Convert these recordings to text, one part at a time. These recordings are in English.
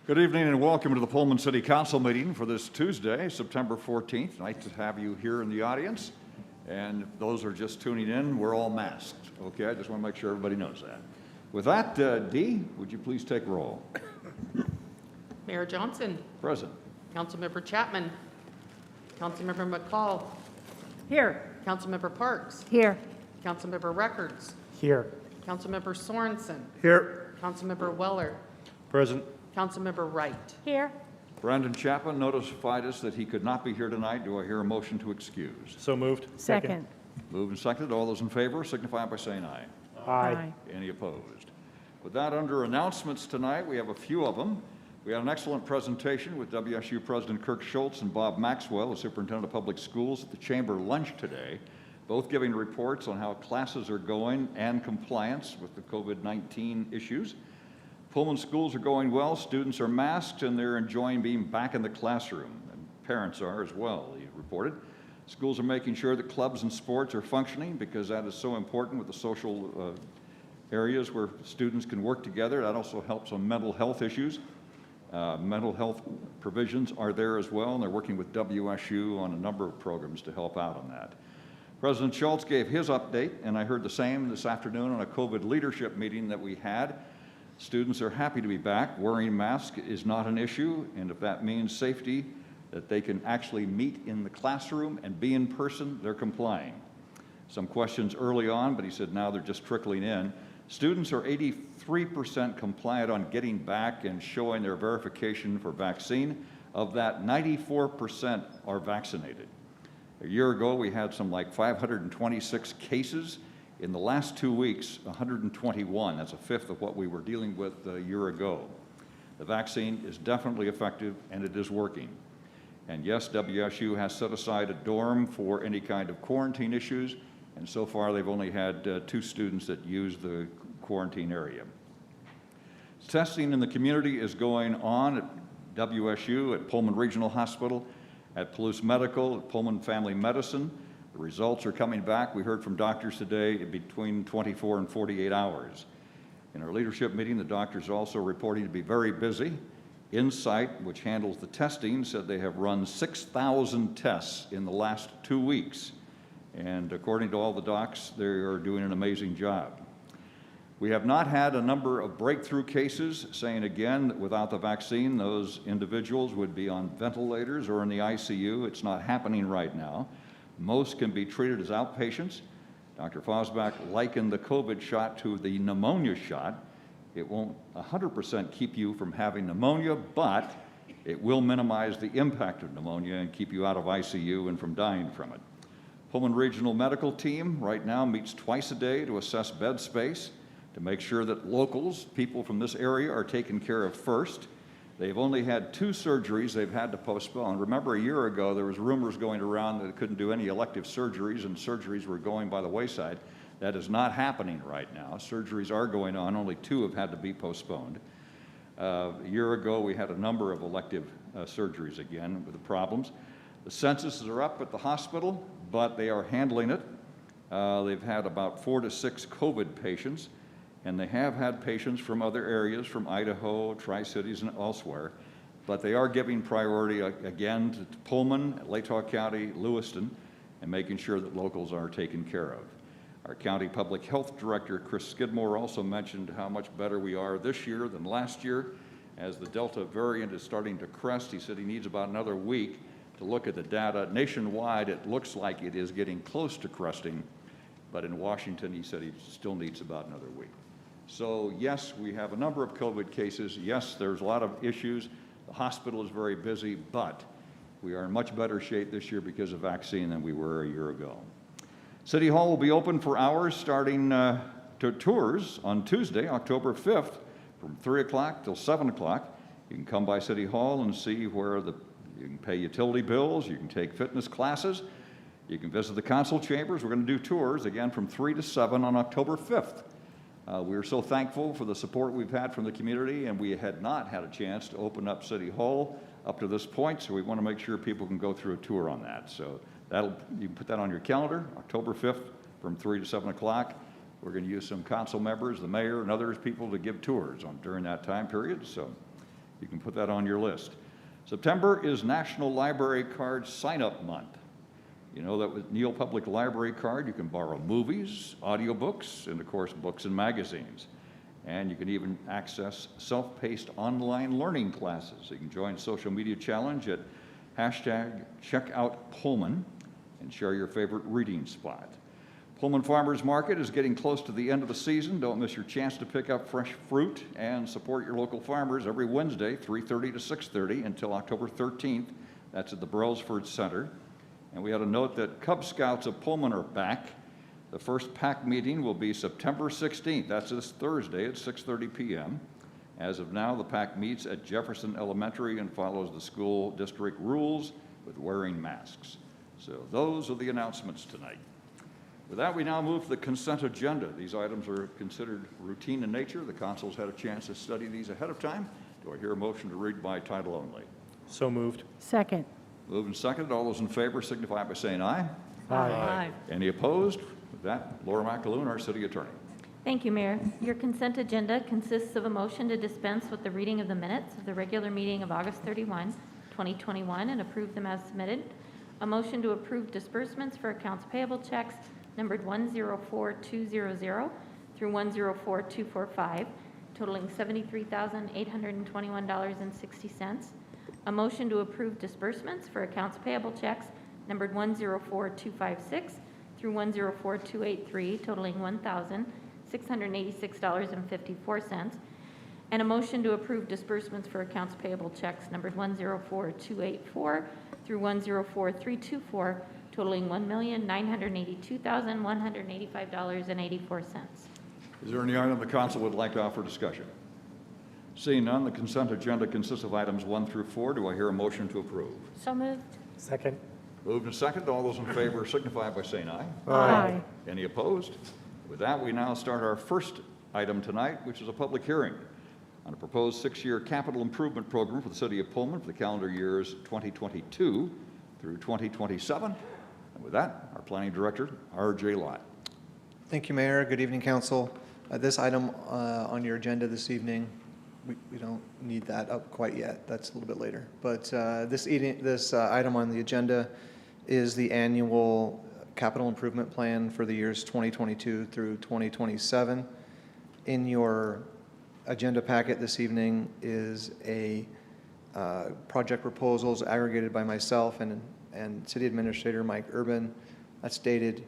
Good evening and welcome to the Pullman City Council meeting for this Tuesday, September 14th. Nice to have you here in the audience. And if those are just tuning in, we're all masked. Okay, I just want to make sure everybody knows that. With that, Dee, would you please take roll? Mayor Johnson. Present. Councilmember Chapman. Councilmember McCall. Here. Councilmember Parks. Here. Councilmember Records. Here. Councilmember Sorensen. Here. Councilmember Weller. Present. Councilmember Wright. Here. Brandon Chapman notified us that he could not be here tonight. Do I hear a motion to excuse? So moved. Second. Moved and seconded. All those in favor signify by saying aye. Aye. Any opposed? With that, under announcements tonight, we have a few of them. We had an excellent presentation with WSU President Kirk Schultz and Bob Maxwell, the Superintendent of Public Schools, at the Chamber lunch today, both giving reports on how classes are going and compliance with the COVID-19 issues. Pullman schools are going well, students are masked, and they're enjoying being back in the classroom, and parents are as well, he reported. Schools are making sure that clubs and sports are functioning because that is so important with the social areas where students can work together. That also helps on mental health issues. Mental health provisions are there as well, and they're working with WSU on a number of programs to help out on that. President Schultz gave his update, and I heard the same this afternoon on a COVID leadership meeting that we had. Students are happy to be back. Wearing masks is not an issue, and if that means safety, that they can actually meet in the classroom and be in person, they're complying. Some questions early on, but he said now they're just trickling in. Students are 83% compliant on getting back and showing their verification for vaccine. Of that, 94% are vaccinated. A year ago, we had some like 526 cases. In the last 2 weeks, 121. That's a fifth of what we were dealing with a year ago. The vaccine is definitely effective, and it is working. And yes, WSU has set aside a dorm for any kind of quarantine issues, and so far they've only had 2 students that use the quarantine area. Testing in the community is going on at WSU, at Pullman Regional Hospital, at Palouse Medical, at Pullman Family Medicine. The results are coming back. We heard from doctors today between 24 and 48 hours. In our leadership meeting, the doctors are also reporting to be very busy. Insight, which handles the testing, said they have run 6,000 tests in the last 2 weeks. And according to all the docs, they are doing an amazing job. We have not had a number of breakthrough cases, saying again that without the vaccine, those individuals would be on ventilators or in the ICU. It's not happening right now. Most can be treated as outpatients. Dr. Fosbach likened the COVID shot to the pneumonia shot. It won't 100% keep you from having pneumonia, but it will minimize the impact of pneumonia and keep you out of ICU and from dying from it. Pullman Regional Medical Team right now meets twice a day to assess bed space, to make sure that locals, people from this area, are taken care of first. They've only had 2 surgeries they've had to postpone. Remember, a year ago, there was rumors going around that they couldn't do any elective surgeries, and surgeries were going by the wayside. That is not happening right now. Surgeries are going on. Only 2 have had to be postponed. A year ago, we had a number of elective surgeries again with the problems. The censuses are up at the hospital, but they are handling it. They've had about 4 to 6 COVID patients. And they have had patients from other areas, from Idaho, Tri-Cities, and elsewhere, but they are giving priority again to Pullman, Latah County, Lewiston, and making sure that locals are taken care of. Our County Public Health Director, Chris Skidmore, also mentioned how much better we are this year than last year. As the Delta variant is starting to crest, he said he needs about another week to look at the data. Nationwide, it looks like it is getting close to cresting, but in Washington, he said he still needs about another week. So yes, we have a number of COVID cases. Yes, there's a lot of issues. The hospital is very busy, but we are in much better shape this year because of vaccine than we were a year ago. City Hall will be open for hours starting to tours on Tuesday, October 5th, from 3 o'clock till 7 o'clock. You can come by City Hall and see where you can pay utility bills, you can take fitness classes, you can visit the council chambers. We're going to do tours again from 3 to 7 on October 5th. We are so thankful for the support we've had from the community, and we had not had a chance to open up City Hall up to this point, so we want to make sure people can go through a tour on that. So you can put that on your calendar, October 5th from 3 to 7 o'clock. We're going to use some council members, the mayor, and other people to give tours during that time period. So You can put that on your list. September is National Library Card Sign-Up Month. You know that with Neal Public Library Card, you can borrow movies, audiobooks, and of course, books and magazines. And you can even access self-paced online learning classes. You can join social media challenge at #CheckoutPullman and share your favorite reading spot. Pullman Farmers Market is getting close to the end of the season. Don't miss your chance to pick up fresh fruit and support your local farmers every Wednesday, 3:30 to 6:30 until October 13th. That's at the Brailsford Center. And we had a note that Cub Scouts of Pullman are back. The first PAC meeting will be September 16th. That's this Thursday at 6:30 p.m. As of now, the PAC meets at Jefferson Elementary and follows the school district rules with wearing masks. So those are the announcements tonight. With that, we now move to the consent agenda. These items are considered routine in nature. The council's had a chance to study these ahead of time. Do I hear a motion to read by title only? So moved. Second. Moved and seconded. All those in favor signify by saying aye. Aye. Any opposed? With that, Laura McAloon, our city attorney. Thank you, Mayor. Your consent agenda consists of a motion to dispense with the reading of the minutes of the regular meeting of August 31, 2021, and approve them as submitted. A motion to approve disbursements for accounts payable checks numbered 104200 through 104245, totaling $73,821.60. A motion to approve disbursements for accounts payable checks numbered 104256 through 104283, totaling $1,686.54. And a motion to approve disbursements for accounts payable checks numbered 104284 through 104324, totaling $1,982,185.84. Is there any item the council would like to offer discussion? Seeing none, the consent agenda consists of items 1 through 4. Do I hear a motion to approve? So moved. Second. Moved and seconded. All those in favor signify by saying aye. Aye. Any opposed? With that, we now start our first item tonight, which is a public hearing on a proposed 6-year capital improvement program for the city of Pullman for the calendar years 2022 through 2027. And with that, our planning director, R.J. Lott. Thank you, Mayor. Good evening, Council. This item on your agenda this evening, we don't need that up quite yet. That's a little bit later. But this item on the agenda is the annual capital improvement plan for the years 2022 through 2027. In your agenda packet this evening is a project proposals aggregated by myself and City Administrator Mike Urban. That's dated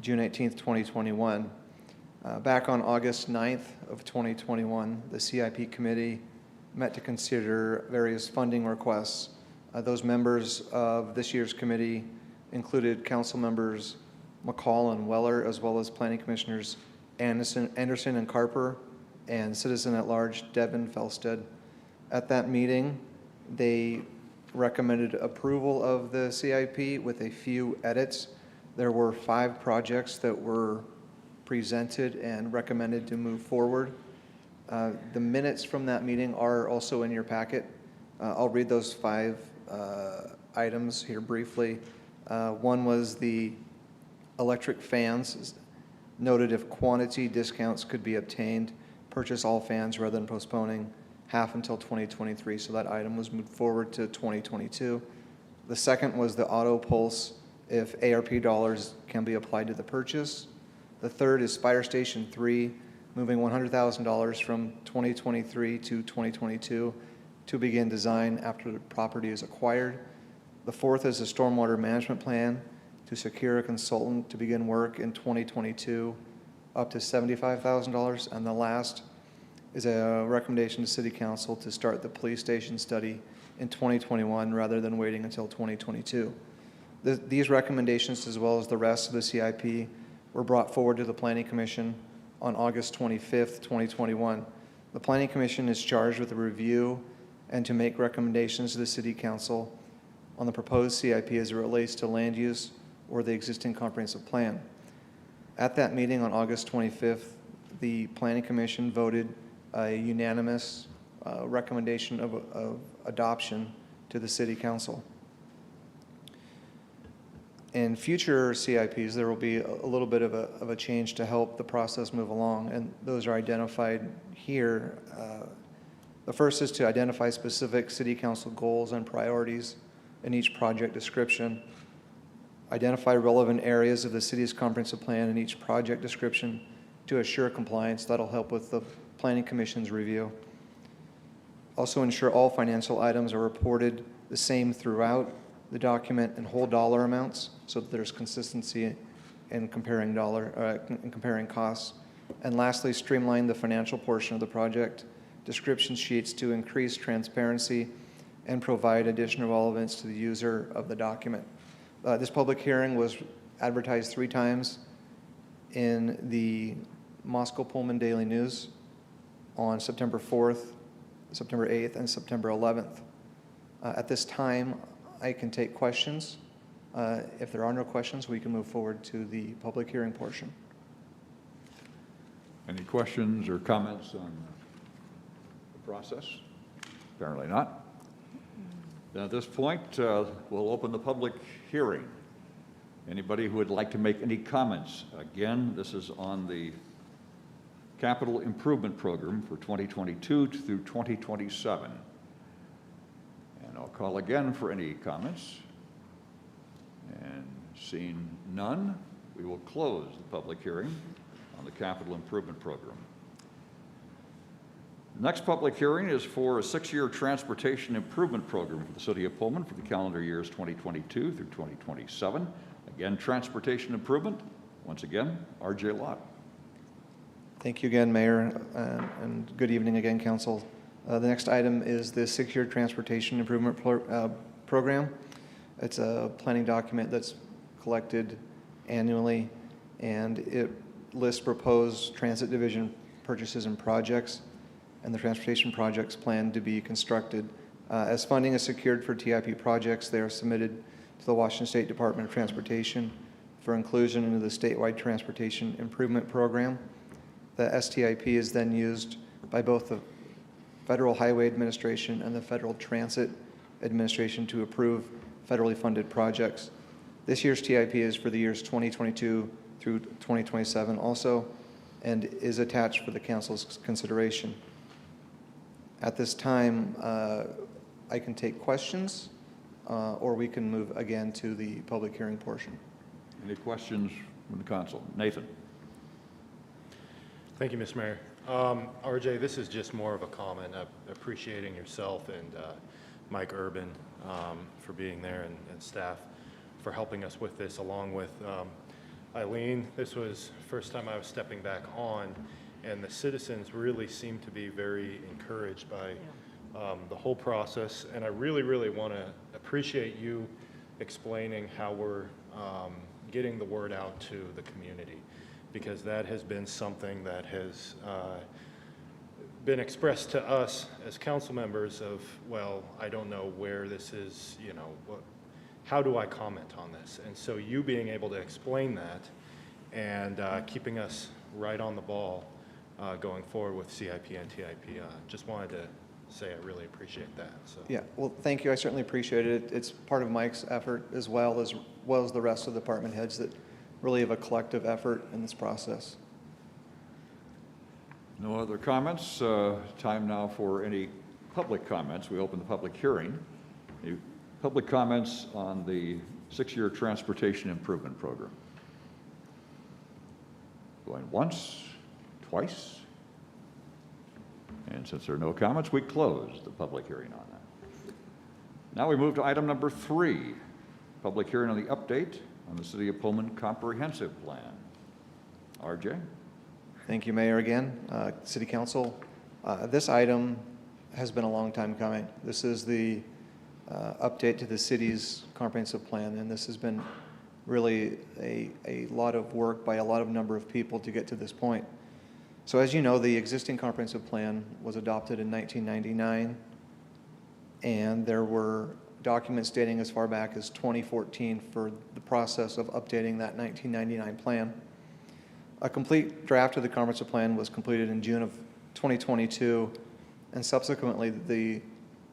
June 18th, 2021. Back on August 9th of 2021, the CIP committee met to consider various funding requests. Those members of this year's committee included council members McCall and Weller, as well as planning commissioners Anderson and Carper, and citizen at large Devin Felsted. At that meeting, they recommended approval of the CIP with a few edits. There were 5 projects that were presented and recommended to move forward. The minutes from that meeting are also in your packet. I'll read those 5 items here briefly. One was the electric fans. Noted if quantity discounts could be obtained, purchase all fans rather than postponing half until 2023. So that item was moved forward to 2022. The second was the auto pulse, if ARP dollars can be applied to the purchase. The third is Fire Station 3, moving $100,000 from 2023 to 2022 to begin design after the property is acquired. The fourth is a stormwater management plan to secure a consultant to begin work in 2022, up to $75,000. And the last is a recommendation to City Council to start the police station study in 2021 rather than waiting until 2022. These recommendations, as well as the rest of the CIP, were brought forward to the Planning Commission on August 25th, 2021. The Planning Commission is charged with a review and to make recommendations to the City Council on the proposed CIP as it relates to land use or the existing comprehensive plan. At that meeting on August 25th, the Planning Commission voted a unanimous recommendation of adoption to the City Council. In future CIPs, there will be a little bit of a change to help the process move along, and those are identified here. The first is to identify specific city council goals and priorities in each project description, identify relevant areas of the city's comprehensive plan in each project description to assure compliance. That'll help with the Planning Commission's review. Also ensure all financial items are reported the same throughout the document and whole dollar amounts so that there's consistency in comparing costs. And lastly, streamline the financial portion of the project description sheets to increase transparency and provide additional relevance to the user of the document. This public hearing was advertised 3 times in the Moscow Pullman Daily News on September 4th, September 8th, and September 11th. At this time, I can take questions. If there are no questions, we can move forward to the public hearing portion. Any questions or comments on the process? Apparently not. Then at this point, we'll open the public hearing. Anybody who would like to make any comments? Again, this is on the Capital Improvement Program for 2022 through 2027. And I'll call again for any comments. And seeing none, we will close the public hearing on the Capital Improvement Program. The next public hearing is for a 6-year transportation improvement program for the city of Pullman for the calendar years 2022 through 2027. Again, transportation improvement. Once again, R.J. Lott. Thank you again, Mayor, and good evening again, Council. The next item is the 6-year transportation improvement program. It's a planning document that's collected annually, and it lists proposed transit division purchases and projects, and the transportation projects planned to be constructed. As funding is secured for TIP projects, they are submitted to the Washington State Department of Transportation for inclusion into the statewide transportation improvement program. The STIP is then used by both the Federal Highway Administration and the Federal Transit Administration to approve federally funded projects. This year's TIP is for the years 2022 through 2027 also, and is attached for the Council's consideration. At this time, I can take questions, or we can move again to the public hearing portion. Any questions from the council? Nathan. Thank you, Mr. Mayor. RJ, this is just more of a comment, appreciating yourself and Mike Urban for being there and staff for helping us with this, along with Eileen. This was the first time I was stepping back on, and the citizens really seem to be very encouraged by the whole process. And I really, really want to appreciate you explaining how we're getting the word out to the community, because that has been something that has been expressed to us as council members of, well, I don't know where this is, you know, how do I comment on this? And so you being able to explain that and keeping us right on the ball going forward with CIP and TIP, just wanted to say I really appreciate that. So. Yeah, well, thank you. I certainly appreciate it. It's part of Mike's effort as well as the rest of the department heads that really have a collective effort in this process. No other comments. Time now for any public comments. We open the public hearing. Any public comments on the 6-year transportation improvement program? Going once, twice. And since there are no comments, we close the public hearing on that. Now we move to item number 3, public hearing on the update on the City of Pullman Comprehensive Plan. RJ? Thank you, Mayor, again. City Council, this item has been a long time coming. This is the update to the city's comprehensive plan, and this has been really a lot of work by a lot of number of people to get to this point. So as you know, the existing comprehensive plan was adopted in 1999, and there were documents dating as far back as 2014 for the process of updating that 1999 plan. A complete draft of the comprehensive plan was completed in June of 2022, and subsequently the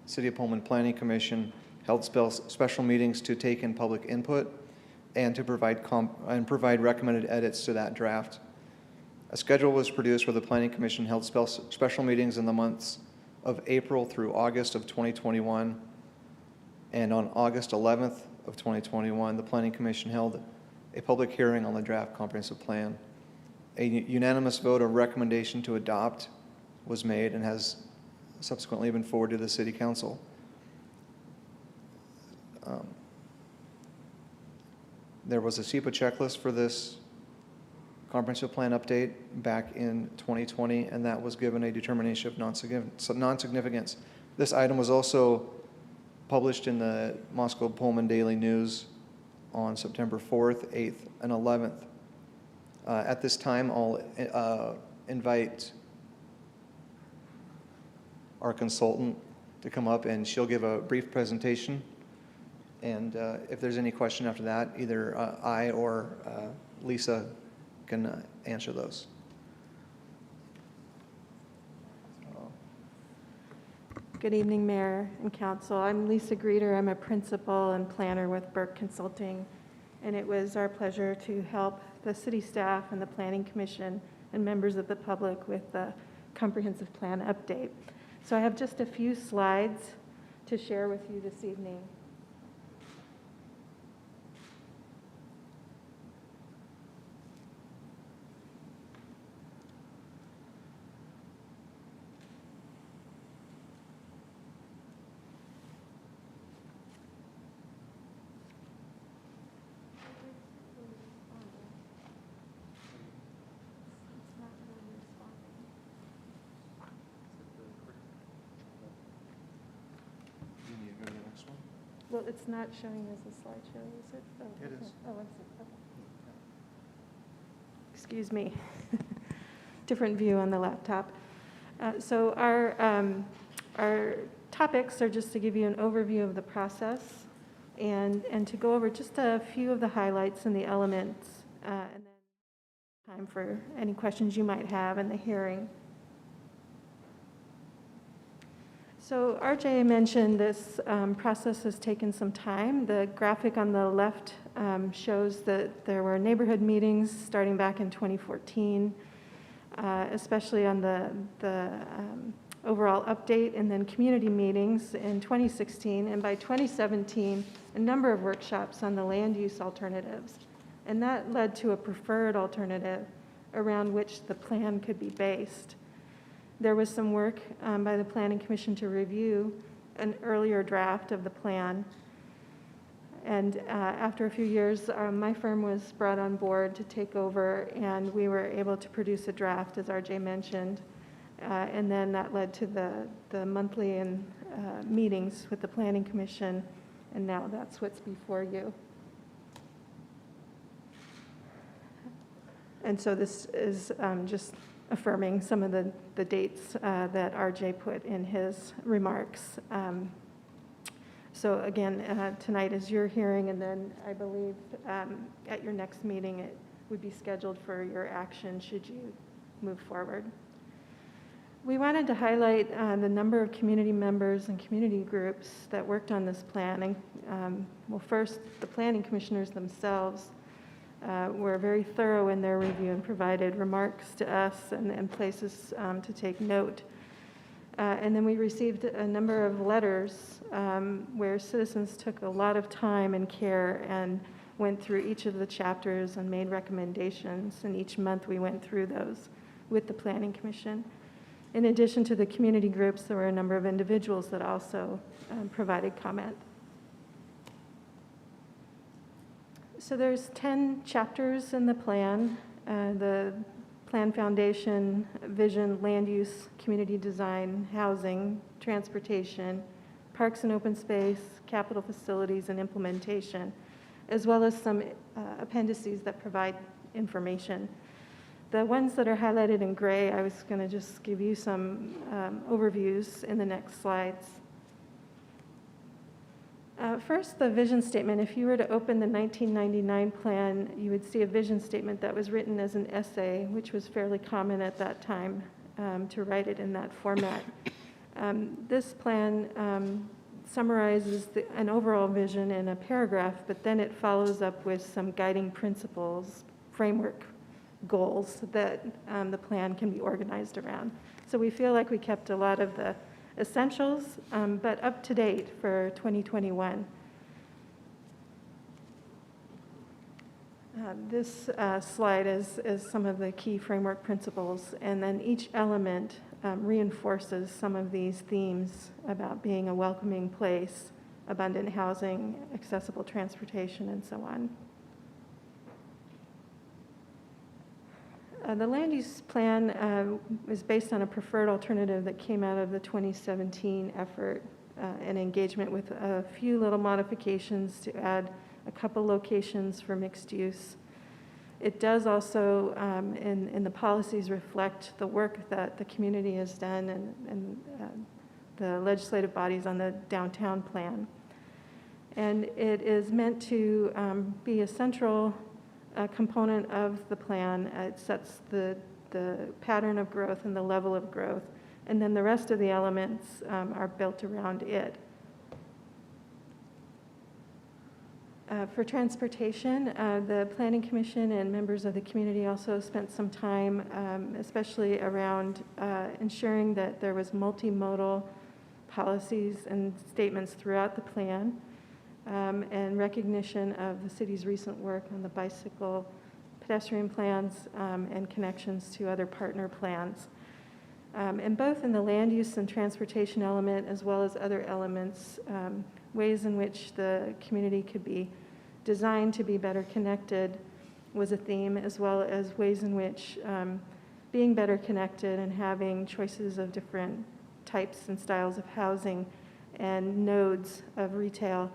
City of Pullman Planning Commission held special meetings to take in public input and to provide recommended edits to that draft. A schedule was produced where the Planning Commission held special meetings in the months of April through August of 2021. And on August 11th of 2021, the Planning Commission held a public hearing on the draft comprehensive plan. A unanimous vote of recommendation to adopt was made and has subsequently been forwarded to the City Council. There was a SEPA checklist for this comprehensive plan update back in 2020, and that was given a determination of non-significance. This item was also published in the Moscow Pullman Daily News on September 4th, 8th, and 11th. At this time, I'll invite our consultant to come up, and she'll give a brief presentation. And if there's any question after that, either I or Lisa can answer those. Good evening, Mayor and Council. I'm Lisa Greeter. I'm a principal and planner with Burke Consulting, and it was our pleasure to help the city staff and the Planning Commission and members of the public with the comprehensive plan update. So I have just a few slides to share with you this evening. Well, it's not showing as a slideshow, is it? Oh, It is. Oh, I see. Okay. Excuse me. Different view on the laptop. So our topics are just to give you an overview of the process and to go over just a few of the highlights and the elements, and then time for any questions you might have in the hearing. So RJ mentioned this process has taken some time. The graphic on the left shows that there were neighborhood meetings starting back in 2014, especially on the overall update, and then community meetings in 2016. And by 2017, a number of workshops on the land use alternatives. And that led to a preferred alternative around which the plan could be based. There was some work by the Planning Commission to review an earlier draft of the plan. And after a few years, my firm was brought on board to take over, and we were able to produce a draft, as RJ mentioned. And then that led to the monthly and meetings with the Planning Commission, and now that's what's before you. And so this is just affirming some of the dates that RJ put in his remarks. So again, tonight is your hearing, and then I believe at your next meeting it would be scheduled for your action should you move forward. We wanted to highlight the number of community members and community groups that worked on this plan. And well, first, the planning commissioners themselves were very thorough in their review and provided remarks to us and places to take note. And then we received a number of letters where citizens took a lot of time and care and went through each of the chapters and made recommendations. And each month we went through those with the Planning Commission. In addition to the community groups, there were a number of individuals that also provided comment. So there's 10 chapters in the plan. The plan foundation, vision, land use, community design, housing, transportation, parks and open space, capital facilities, and implementation, as well as some appendices that provide information. The ones that are highlighted in gray, I was going to just give you some overviews in the next slides. First, the vision statement. If you were to open the 1999 plan, you would see a vision statement that was written as an essay, which was fairly common at that time to write it in that format. This plan summarizes an overall vision in a paragraph, but then it follows up with some guiding principles, framework goals that the plan can be organized around. So we feel like we kept a lot of the essentials, but up to date for 2021. This slide is some of the key framework principles, and then each element reinforces some of these themes about being a welcoming place, abundant housing, accessible transportation, and so on. The land use plan is based on a preferred alternative that came out of the 2017 effort and engagement with a few little modifications to add a couple locations for mixed use. It does also, in the policies, reflect the work that the community has done and the legislative bodies on the downtown plan. And it is meant to be a central component of the plan. It sets the pattern of growth and the level of growth, and then the rest of the elements are built around it. For transportation, the Planning Commission and members of the community also spent some time, especially around ensuring that there was multimodal policies and statements throughout the plan, and recognition of the city's recent work on the bicycle pedestrian plans and connections to other partner plans. And both in the land use and transportation element, as well as other elements, ways in which the community could be designed to be better connected was a theme, as well as ways in which being better connected and having choices of different types and styles of housing and nodes of retail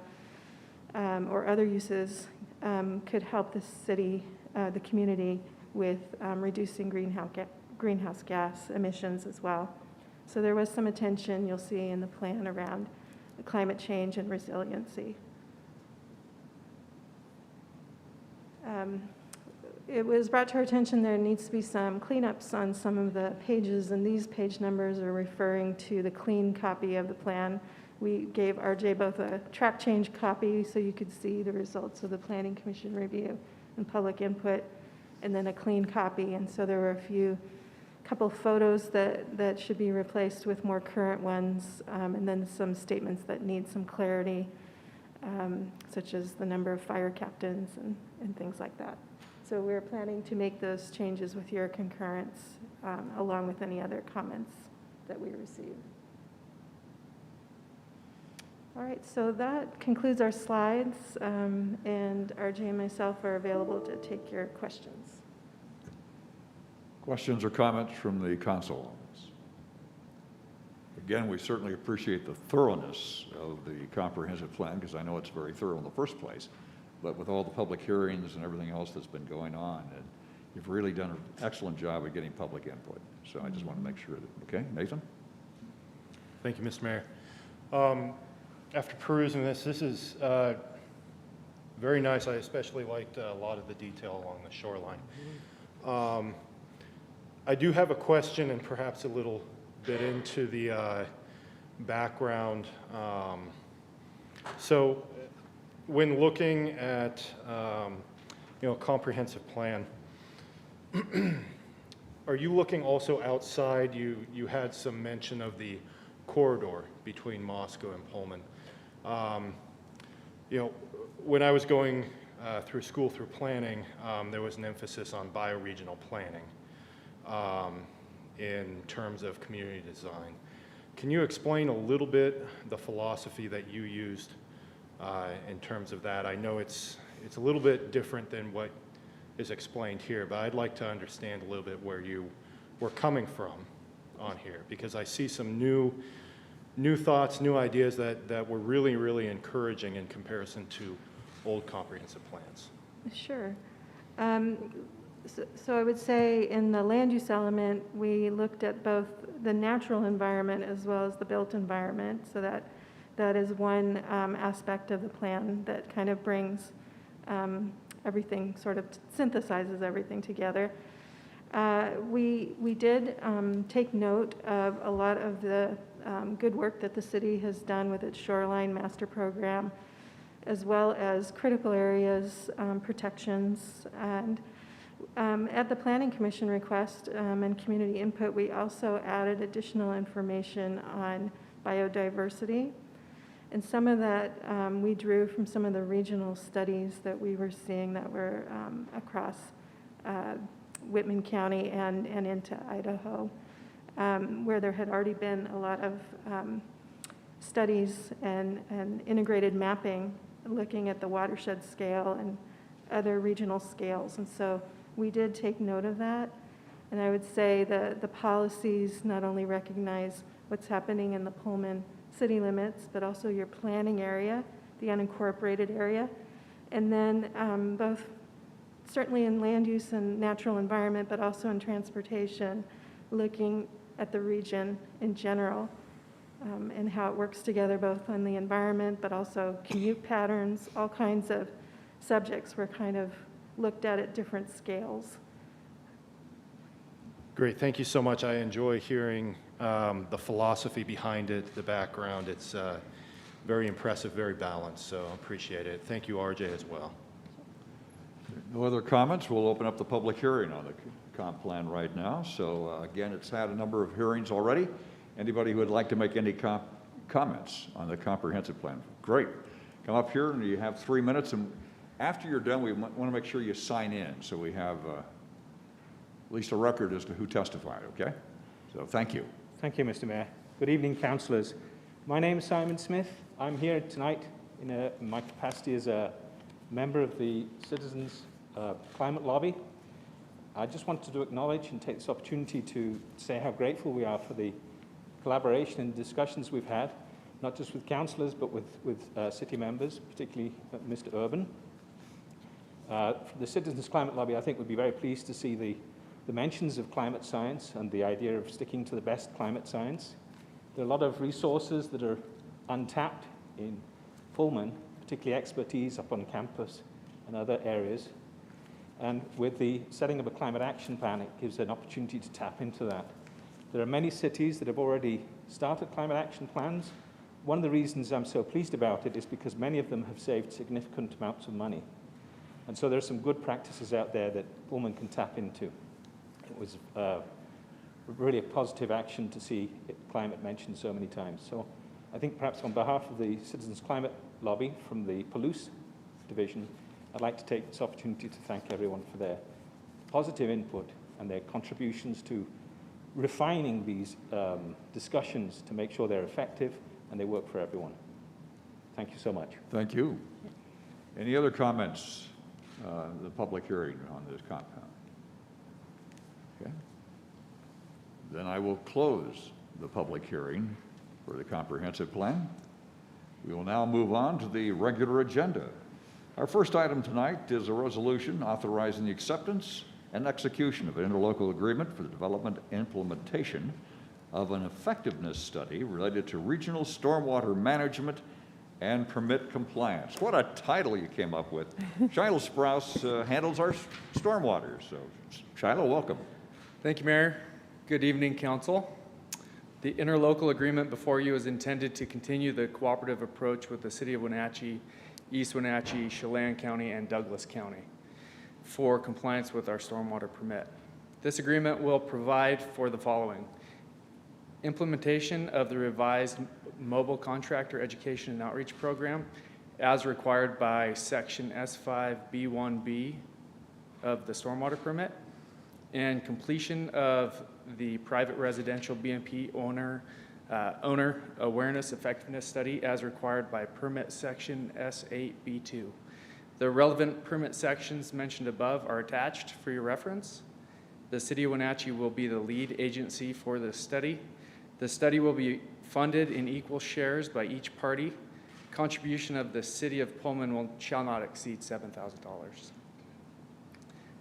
or other uses could help the city, the community, with reducing greenhouse gas emissions as well. So there was some attention you'll see in the plan around climate change and resiliency. It was brought to our attention there needs to be some cleanups on some of the pages, and these page numbers are referring to the clean copy of the plan. We gave RJ both a track change copy so you could see the results of the Planning Commission review and public input, and then a clean copy. And so there were a couple photos that should be replaced with more current ones, and then some statements that need some clarity, such as the number of fire captains and things like that. So we're planning to make those changes with your concurrence, along with any other comments that we receive. All right, so that concludes our slides, and RJ and myself are available to take your questions. Questions or comments from the council? Again, we certainly appreciate the thoroughness of the comprehensive plan, because I know it's very thorough in the first place. But with all the public hearings and everything else that's been going on, you've really done an excellent job of getting public input. So I just want to make sure that, okay, Nathan? Thank you, Mr. Mayor. After perusing this is very nice. I especially liked a lot of the detail along the shoreline. I do have a question, and perhaps a little bit into the background. So when looking at comprehensive plan, are you looking also outside? You had some mention of the corridor between Moscow and Pullman. When I was going through school through planning, there was an emphasis on bioregional planning in terms of community design. Can you explain a little bit the philosophy that you used in terms of that? I know it's a little bit different than what is explained here, but I'd like to understand a little bit where you were coming from on here, because I see some new thoughts, new ideas that were really, really encouraging in comparison to old comprehensive plans. Sure. So I would say in the land use element, we looked at both the natural environment as well as the built environment. So that is one aspect of the plan that kind of brings everything, sort of synthesizes everything together. We did take note of a lot of the good work that the city has done with its shoreline master program, as well as critical areas protections. And at the Planning Commission request and community input, we also added additional information on biodiversity. And some of that we drew from some of the regional studies that we were seeing that were across Whitman County and into Idaho, where there had already been a lot of studies and integrated mapping looking at the watershed scale and other regional scales. And so we did take note of that. And I would say the policies not only recognize what's happening in the Pullman city limits, but also your planning area, the unincorporated area. And then both certainly in land use and natural environment, but also in transportation, looking at the region in general and how it works together both on the environment, but also commute patterns, all kinds of subjects were kind of looked at different scales. Great, thank you so much. I enjoy hearing the philosophy behind it, the background. It's very impressive, very balanced, so I appreciate it. Thank you, RJ, as well. No other comments? We'll open up the public hearing on the comp plan right now. So again, it's had a number of hearings already. Anybody who would like to make any comments on the comprehensive plan? Great. Come up here and you have 3 minutes. And after you're done, we want to make sure you sign in so we have at least a record as to who testified, okay? So thank you. Thank you, Mr. Mayor. Good evening, councillors. My name is Simon Smith. I'm here tonight in my capacity as a member of the Citizens Climate Lobby. I just wanted to acknowledge and take this opportunity to say how grateful we are for the collaboration and discussions we've had, not just with councillors, but with city members, particularly Mr. Urban. For the Citizens Climate Lobby, I think we'd be very pleased to see the mentions of climate science and the idea of sticking to the best climate science. There are a lot of resources that are untapped in Pullman, particularly expertise up on campus and other areas. And with the setting of a climate action plan, it gives an opportunity to tap into that. There are many cities that have already started climate action plans. One of the reasons I'm so pleased about it is because many of them have saved significant amounts of money. And so there are some good practices out there that Pullman can tap into. It was really a positive action to see climate mentioned so many times. So I think perhaps on behalf of the Citizens Climate Lobby from the Palouse Division, I'd like to take this opportunity to thank everyone for their positive input and their contributions to refining these discussions to make sure they're effective and they work for everyone. Thank you so much. Thank you. Any other comments, the public hearing on this compound? Okay. Then I will close the public hearing for the comprehensive plan. We will now move on to the regular agenda. Our first item tonight is a resolution authorizing the acceptance and execution of an interlocal agreement for the development and implementation of an effectiveness study related to regional stormwater management and permit compliance. What a title you came up with. Shiloh Sprouse handles our stormwater. So Shiloh, welcome. Thank you, Mayor. Good evening, Council. The interlocal agreement before you is intended to continue the cooperative approach with the City of Wenatchee, East Wenatchee, Chelan County, and Douglas County for compliance with our stormwater permit. This agreement will provide for the following: implementation of the revised mobile contractor education and outreach program as required by Section S5B1B of the stormwater permit, and completion of the private residential BMP owner awareness effectiveness study as required by permit section S8B2. The relevant permit sections mentioned above are attached for your reference. The City of Wenatchee will be the lead agency for this study. The study will be funded in equal shares by each party. Contribution of the City of Pullman shall not exceed $7,000.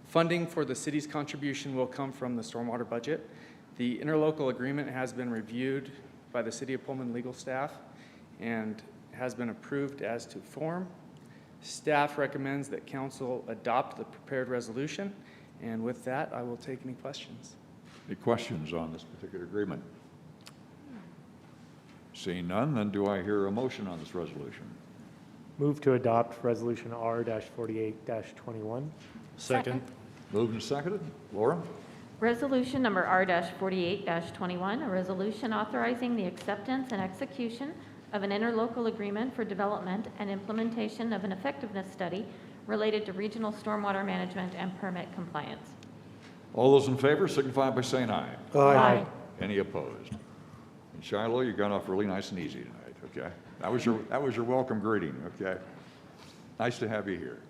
Funding for the city's contribution will come from the stormwater budget. The interlocal agreement has been reviewed by the City of Pullman legal staff and has been approved as to form. Staff recommends that council adopt the prepared resolution, and with that, I will take any questions. Any questions on this particular agreement? Seeing none, then do I hear a motion on this resolution? Move to adopt Resolution R-48-21. Second. Moved and seconded. Laura? Resolution number R-48-21, a resolution authorizing the acceptance and execution of an interlocal agreement for development and implementation of an effectiveness study related to regional stormwater management and permit compliance. All those in favor signify by saying aye. Aye. Any opposed? And Shiloh, you got off really nice and easy tonight, okay? That was your welcome greeting, okay? Nice to have you here.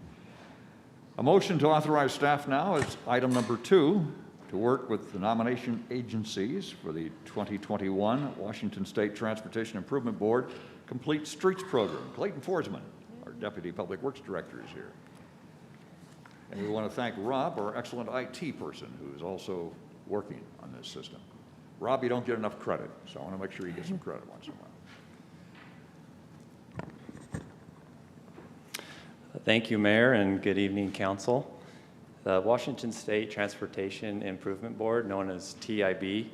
A motion to authorize staff now is item number 2, to work with the nomination agencies for the 2021 Washington State Transportation Improvement Board Complete Streets Program. Clayton Forsman, our Deputy Public Works Director, is here. And we want to thank Rob, our excellent IT person, who is also working on this system. Rob, you don't get enough credit, so I want to make sure you get some credit once in a while. Thank you, Mayor, and good evening, Council. The Washington State Transportation Improvement Board, known as TIB,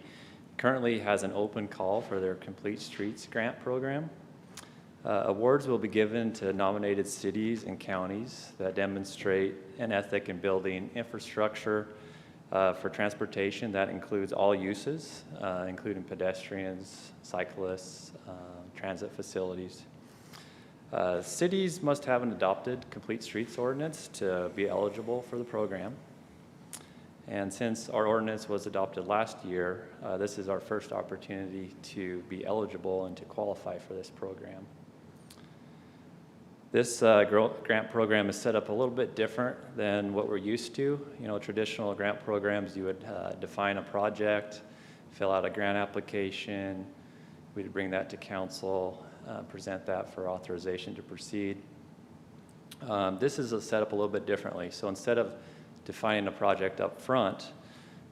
currently has an open call for their Complete Streets Grant Program. Awards will be given to nominated cities and counties that demonstrate an ethic in building infrastructure for transportation that includes all uses, including pedestrians, cyclists, transit facilities. Cities must have an adopted Complete Streets ordinance to be eligible for the program. And since our ordinance was adopted last year, this is our first opportunity to be eligible and to qualify for this program. This grant program is set up a little bit different than what we're used to. You know, traditional grant programs, you would define a project, fill out a grant application, we'd bring that to council, present that for authorization to proceed. This is set up a little bit differently. So instead of defining a project up front,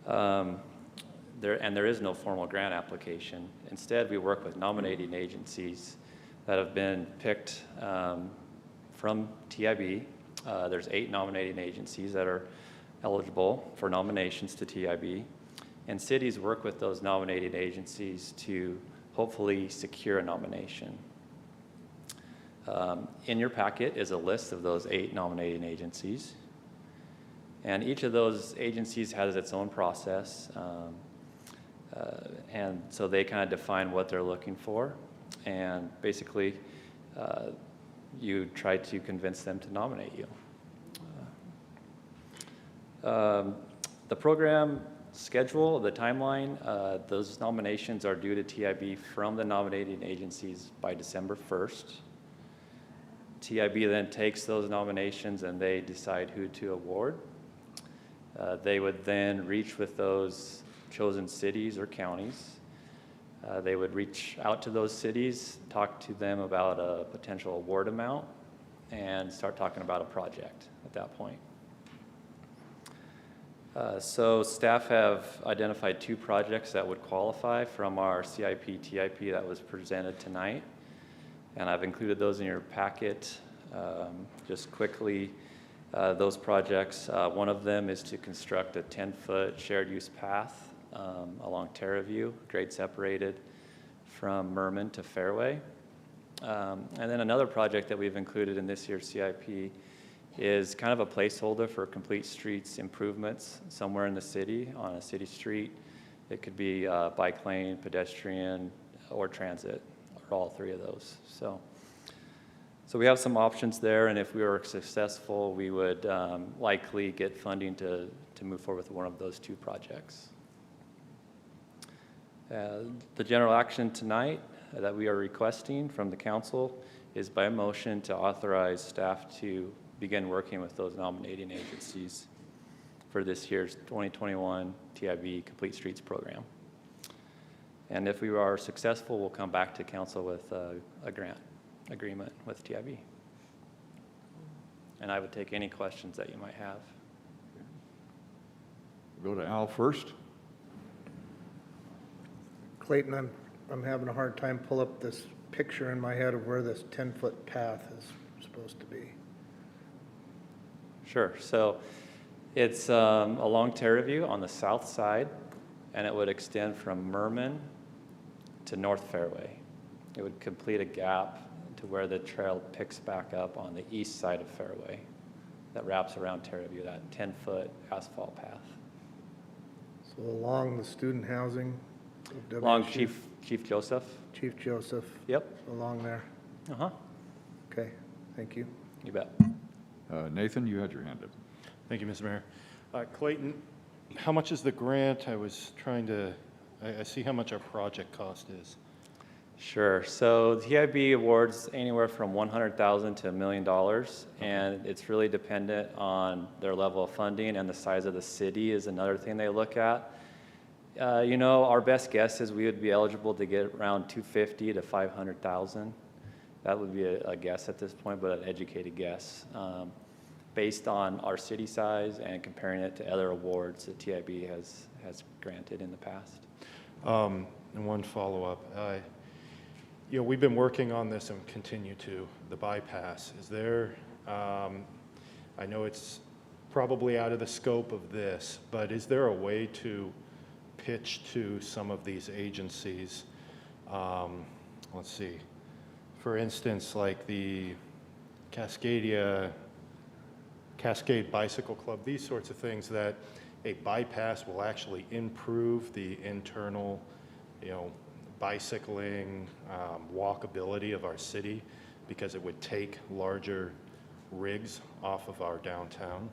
there is no formal grant application. Instead, we work with nominating agencies that have been picked from TIB. There's 8 nominating agencies that are eligible for nominations to TIB, and cities work with those nominating agencies to hopefully secure a nomination. In your packet is a list of those 8 nominating agencies, and each of those agencies has its own process, and so they kind of define what they're looking for, and basically you try to convince them to nominate you. The program schedule, the timeline, those nominations are due to TIB from the nominating agencies by December 1st. TIB then takes those nominations and they decide who to award. They would then reach with those chosen cities or counties. They would reach out to those cities, talk to them about a potential award amount, and start talking about a project at that point. So staff have identified 2 projects that would qualify from our CIP-TIP that was presented tonight, and I've included those in your packet. Just quickly, those projects, one of them is to construct a 10-foot shared use path along Terraview, grade separated from Merman to Fairway. And then another project that we've included in this year's CIP is kind of a placeholder for complete streets improvements somewhere in the city on a city street. It could be bike lane, pedestrian, or transit, or all 3 of those. So we have some options there, and if we were successful, we would likely get funding to move forward with one of those 2 projects. The general action tonight that we are requesting from the council is by motion to authorize staff to begin working with those nominating agencies for this year's 2021 TIB Complete Streets Program. And if we are successful, we'll come back to council with a grant agreement with TIB. And I would take any questions that you might have. Go to Al first. Clayton, I'm having a hard time pull up this picture in my head of where this 10-foot path is supposed to be. Sure. So it's along Terraview on the south side, and it would extend from Merman to North Fairway. It would complete a gap to where the trail picks back up on the east side of Fairway that wraps around Terraview, that 10-foot asphalt path. So So along the student housing of Along WSU, Chief Joseph? Chief Joseph, Yep. along there. Uh-huh. Okay, thank you. You bet. Nathan, you had your hand up. Thank you, Mr. Mayor. Clayton, how much is the grant? I was trying to, I see how much our project cost is. Sure. So the TIB awards anywhere from $100,000 to $1 million, and it's really dependent on their level of funding, and the size of the city is another thing they look at. Our best guess is we would be eligible to get around $250,000 to $500,000. That would be a guess at this point, but an educated guess, based on our city size and comparing it to other awards that TIB has granted in the past. And one follow-up. We've been working on this and continue to, the bypass. Is there, I know it's probably out of the scope of this, but is there a way to pitch to some of these agencies? Let's see. For instance, like the Cascade Bicycle Club, these sorts of things, that a bypass will actually improve the internal, bicycling, walkability of our city, because it would take larger rigs off of our downtown.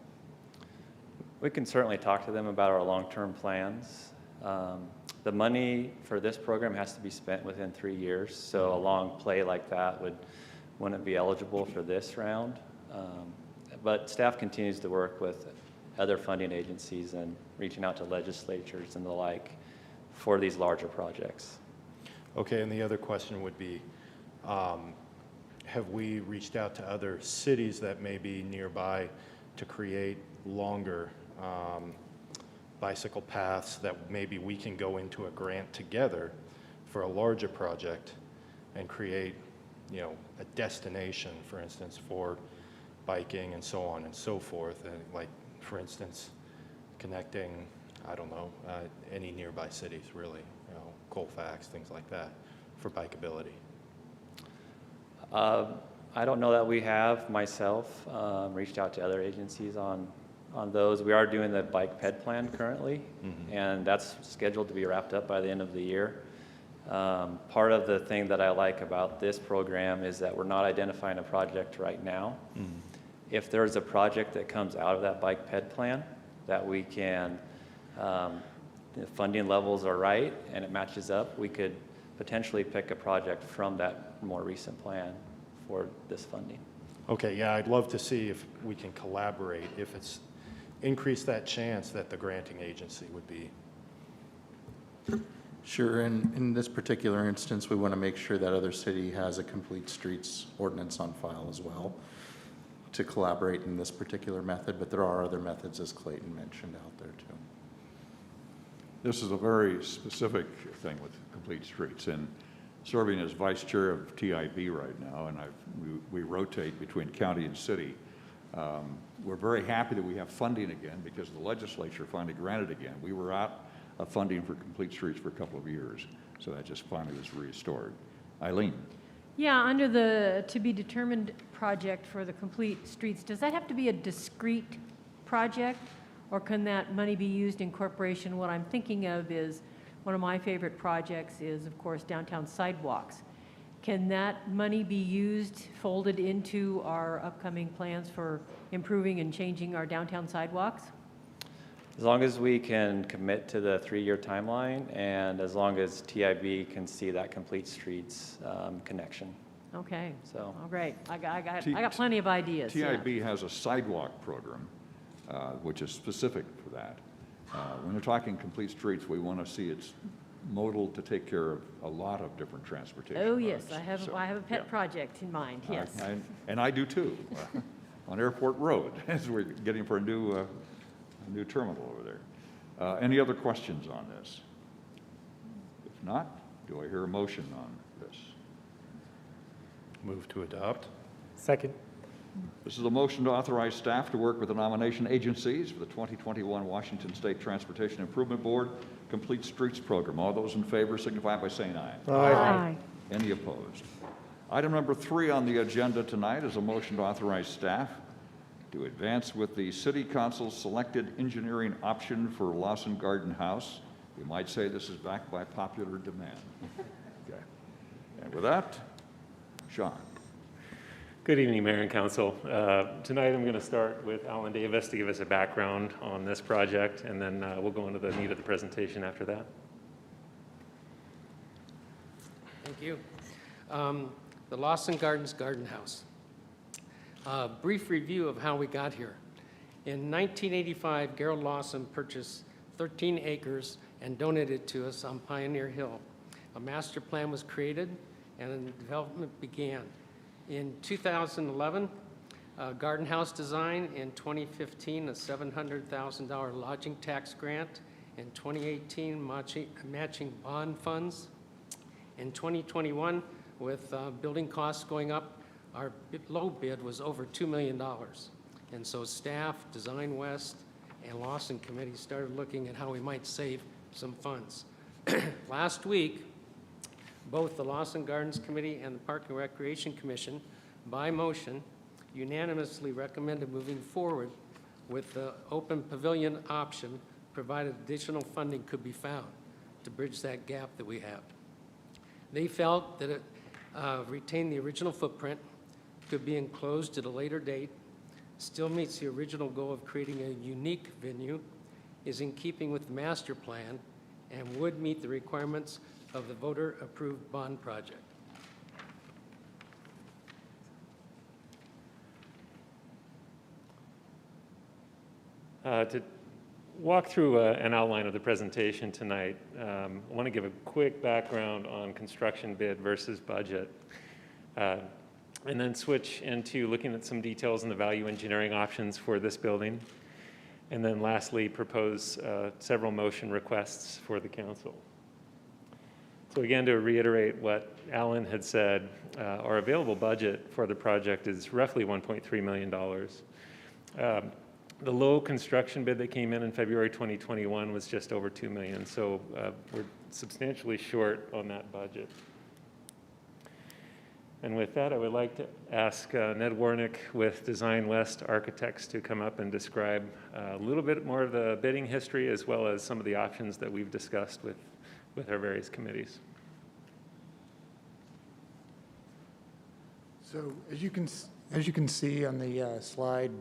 We can certainly talk to them about our long-term plans. The money for this program has to be spent within 3 years, so a long play like that wouldn't be eligible for this round. But staff continues to work with other funding agencies and reaching out to legislatures and the like for these larger projects. Okay, and the other question would be, have we reached out to other cities that may be nearby to create longer bicycle paths that maybe we can go into a grant together for a larger project and create, a destination, for instance, for biking and so on and so forth, and like, for instance, connecting, I don't know, any nearby cities, really, Colfax, things like that, for bikeability. I don't know that we have, myself, reached out to other agencies on those. We are doing the bike ped plan currently, and that's scheduled to be wrapped up by the end of the year. Part of the thing that I like about this program is that we're not identifying a project right now. If there's a project that comes out of that bike ped plan that we can, the funding levels are right and it matches up, we could potentially pick a project from that more recent plan for this funding. Okay, yeah, I'd love to see if we can collaborate, if it's increase that chance that the granting agency would be. Sure, and in this particular instance, we want to make sure that other city has a complete streets ordinance on file as well to collaborate in this particular method, but there are other methods, as Clayton mentioned, out there too. This is a very specific thing with complete streets, and serving as vice chair of TIB right now, and we rotate between county and city. We're very happy that we have funding again because the legislature finally granted again. We were out of funding for complete streets for a couple of years, so that just finally was restored. Eileen. Yeah, under the to be determined project for the complete streets, does that have to be a discrete project, or can that money be used in corporation? What I'm thinking of is, one of my favorite projects is, of course, downtown sidewalks. Can that money be used, folded into our upcoming plans for improving and changing our downtown sidewalks? As long as we can commit to the 3-year timeline, and as long as TIB can see that complete streets connection. Okay. So. Oh, great. I got plenty of ideas. TIB has a sidewalk program, which is specific for that. When we're talking complete streets, we want to see it's modal to take care of a lot of different transportation. Oh, yes. modes. I have a pet project in mind, yes. And I do too, on Airport Road, as we're getting for a new terminal over there. Any other questions on this? If not, do I hear a motion on this? Move to adopt. Second. This is a motion to authorize staff to work with the nomination agencies for the 2021 Washington State Transportation Improvement Board Complete Streets Program. All those in favor signify by saying aye. Aye. Any opposed? Item number 3 on the agenda tonight is a motion to authorize staff to advance with the City Council's selected engineering option for Lawson Garden House. You might say this is backed by popular demand. Okay. And with that, Sean. Good evening, Mayor and Council. Tonight I'm going to start with Alan Davis to give us a background on this project, and then we'll go into the meat of the presentation after that. Thank you. The Lawson Gardens Garden House. A brief review of how we got here. In 1985, Gerald Lawson purchased 13 acres and donated it to us on Pioneer Hill. A master plan was created and development began. In 2011, garden house design. In 2015, a $700,000 lodging tax grant. In 2018, matching bond funds. In 2021, with building costs going up, our low bid was over $2 million. And so staff, Design West, and Lawson Committee started looking at how we might save some funds. Last week, both the Lawson Gardens Committee and the Park and Recreation Commission, by motion, unanimously recommended moving forward with the open pavilion option, provided additional funding could be found to bridge that gap that we have. They felt that it retained the original footprint, could be enclosed at a later date, still meets the original goal of creating a unique venue, is in keeping with the master plan, and would meet the requirements of the voter-approved bond project. To walk through an outline of the presentation tonight, I want to give a quick background on construction bid versus budget, and then switch into looking at some details on the value engineering options for this building, and then lastly propose several motion requests for the council. So again, to reiterate what Alan had said, our available budget for the project is roughly $1.3 million. The low construction bid that came in February 2021 was just over $2 million, so we're substantially short on that budget. And with that, I would like to ask Ned Warnick with Design West Architects to come up and describe a little bit more of the bidding history, as well as some of the options that we've discussed with our various committees. So as you can see on the slide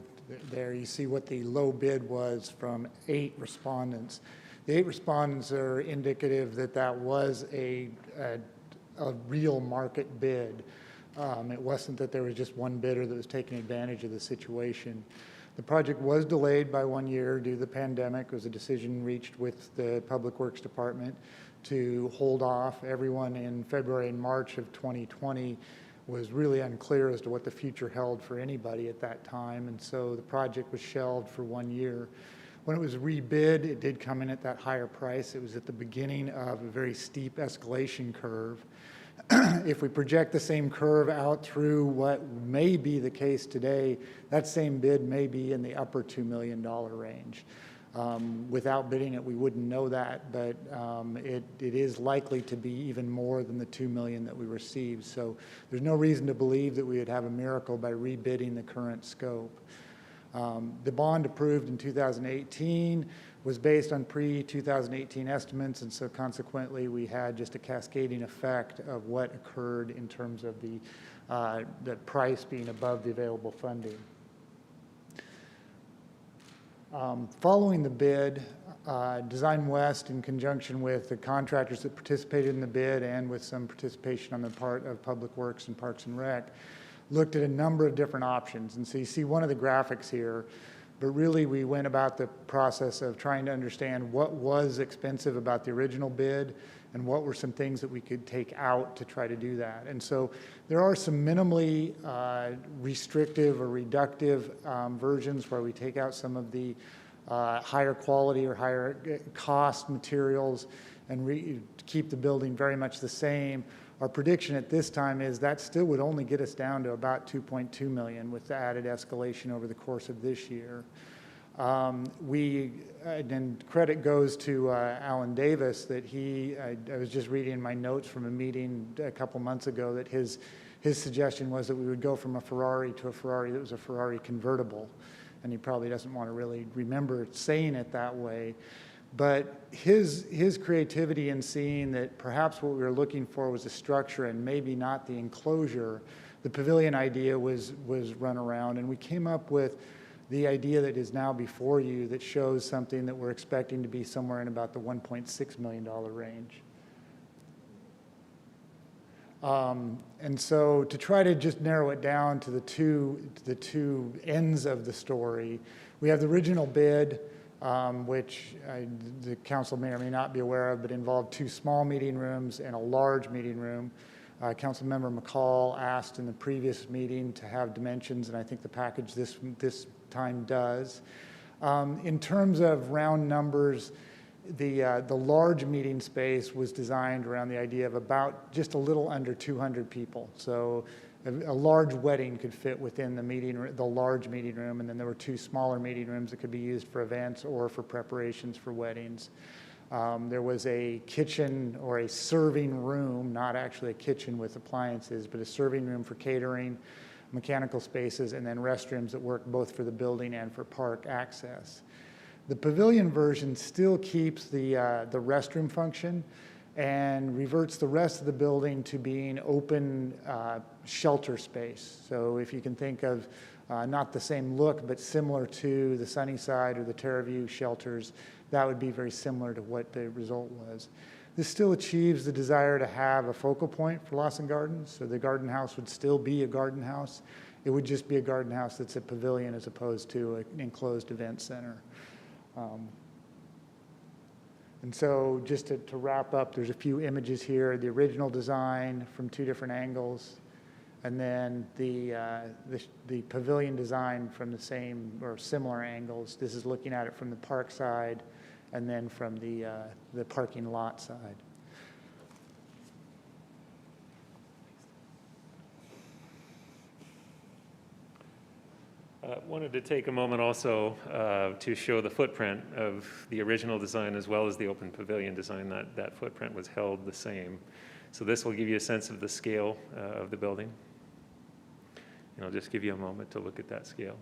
there, you see what the low bid was from 8 respondents. The 8 respondents are indicative that that was a real market bid. It wasn't that there was just one bidder that was taking advantage of the situation. The project was delayed by 1 year due to the pandemic. It was a decision reached with the Public Works Department to hold off. Everyone in February and March of 2020 was really unclear as to what the future held for anybody at that time, and so the project was shelved for 1 year. When it was rebid, it did come in at that higher price. It was at the beginning of a very steep escalation curve. If we project the same curve out through what may be the case today, that same bid may be in the upper $2 million range. Without bidding it, we wouldn't know that, but it is likely to be even more than the $2 million that we received. So there's no reason to believe that we would have a miracle by rebidding the current scope. The bond approved in 2018 was based on pre-2018 estimates, and so consequently we had just a cascading effect of what occurred in terms of the price being above the available funding. Following the bid, Design West, in conjunction with the contractors that participated in the bid and with some participation on the part of Public Works and Parks and Rec, looked at a number of different options. And so you see one of the graphics here, but really we went about the process of trying to understand what was expensive about the original bid and what were some things that we could take out to try to do that. And so there are some minimally restrictive or reductive versions where we take out some of the higher quality or higher cost materials and keep the building very much the same. Our prediction at this time is that still would only get us down to about $2.2 million with the added escalation over the course of this year. And credit goes to Alan Davis that I was just reading in my notes from a meeting a couple months ago that his suggestion was that we would go from a Ferrari to a Ferrari that was a Ferrari convertible. and he probably doesn't want to really remember saying it that way. But his creativity in seeing that perhaps what we were looking for was a structure and maybe not the enclosure, the pavilion idea was run around, and we came up with the idea that is now before you that shows something that we're expecting to be somewhere in about the $1.6 million range. And so to try to just narrow it down to the two ends of the story, we have the original bid, which the council may or may not be aware of, but involved 2 small meeting rooms and a large meeting room. Councilmember McCall asked in the previous meeting to have dimensions, and I think the package this time does. In terms of round numbers, the large meeting space was designed around the idea of about just a little under 200 people. So a large wedding could fit within the large meeting room, and then there were 2 smaller meeting rooms that could be used for events or for preparations for weddings. There was a kitchen or a serving room, not actually a kitchen with appliances, but a serving room for catering, mechanical spaces, and then restrooms that work both for the building and for park access. The pavilion version still keeps the restroom function and reverts the rest of the building to being open shelter space. So if you can think of not the same look, but similar to the Sunnyside or the Terraview shelters, that would be very similar to what the result was. This still achieves the desire to have a focal point for Lawson Gardens, so the garden house would still be a garden house. It would just be a garden house that's a pavilion as opposed to an enclosed event center. And so just to wrap up, there's a few images here, the original design from 2 different angles, and then the pavilion design from the same or similar angles. This is looking at it from the park side and then from the parking lot side. Wanted to take a moment also to show the footprint of the original design as well as the open pavilion design. That footprint was held the same. So this will give you a sense of the scale of the building. And I'll just give you a moment to look at that scale.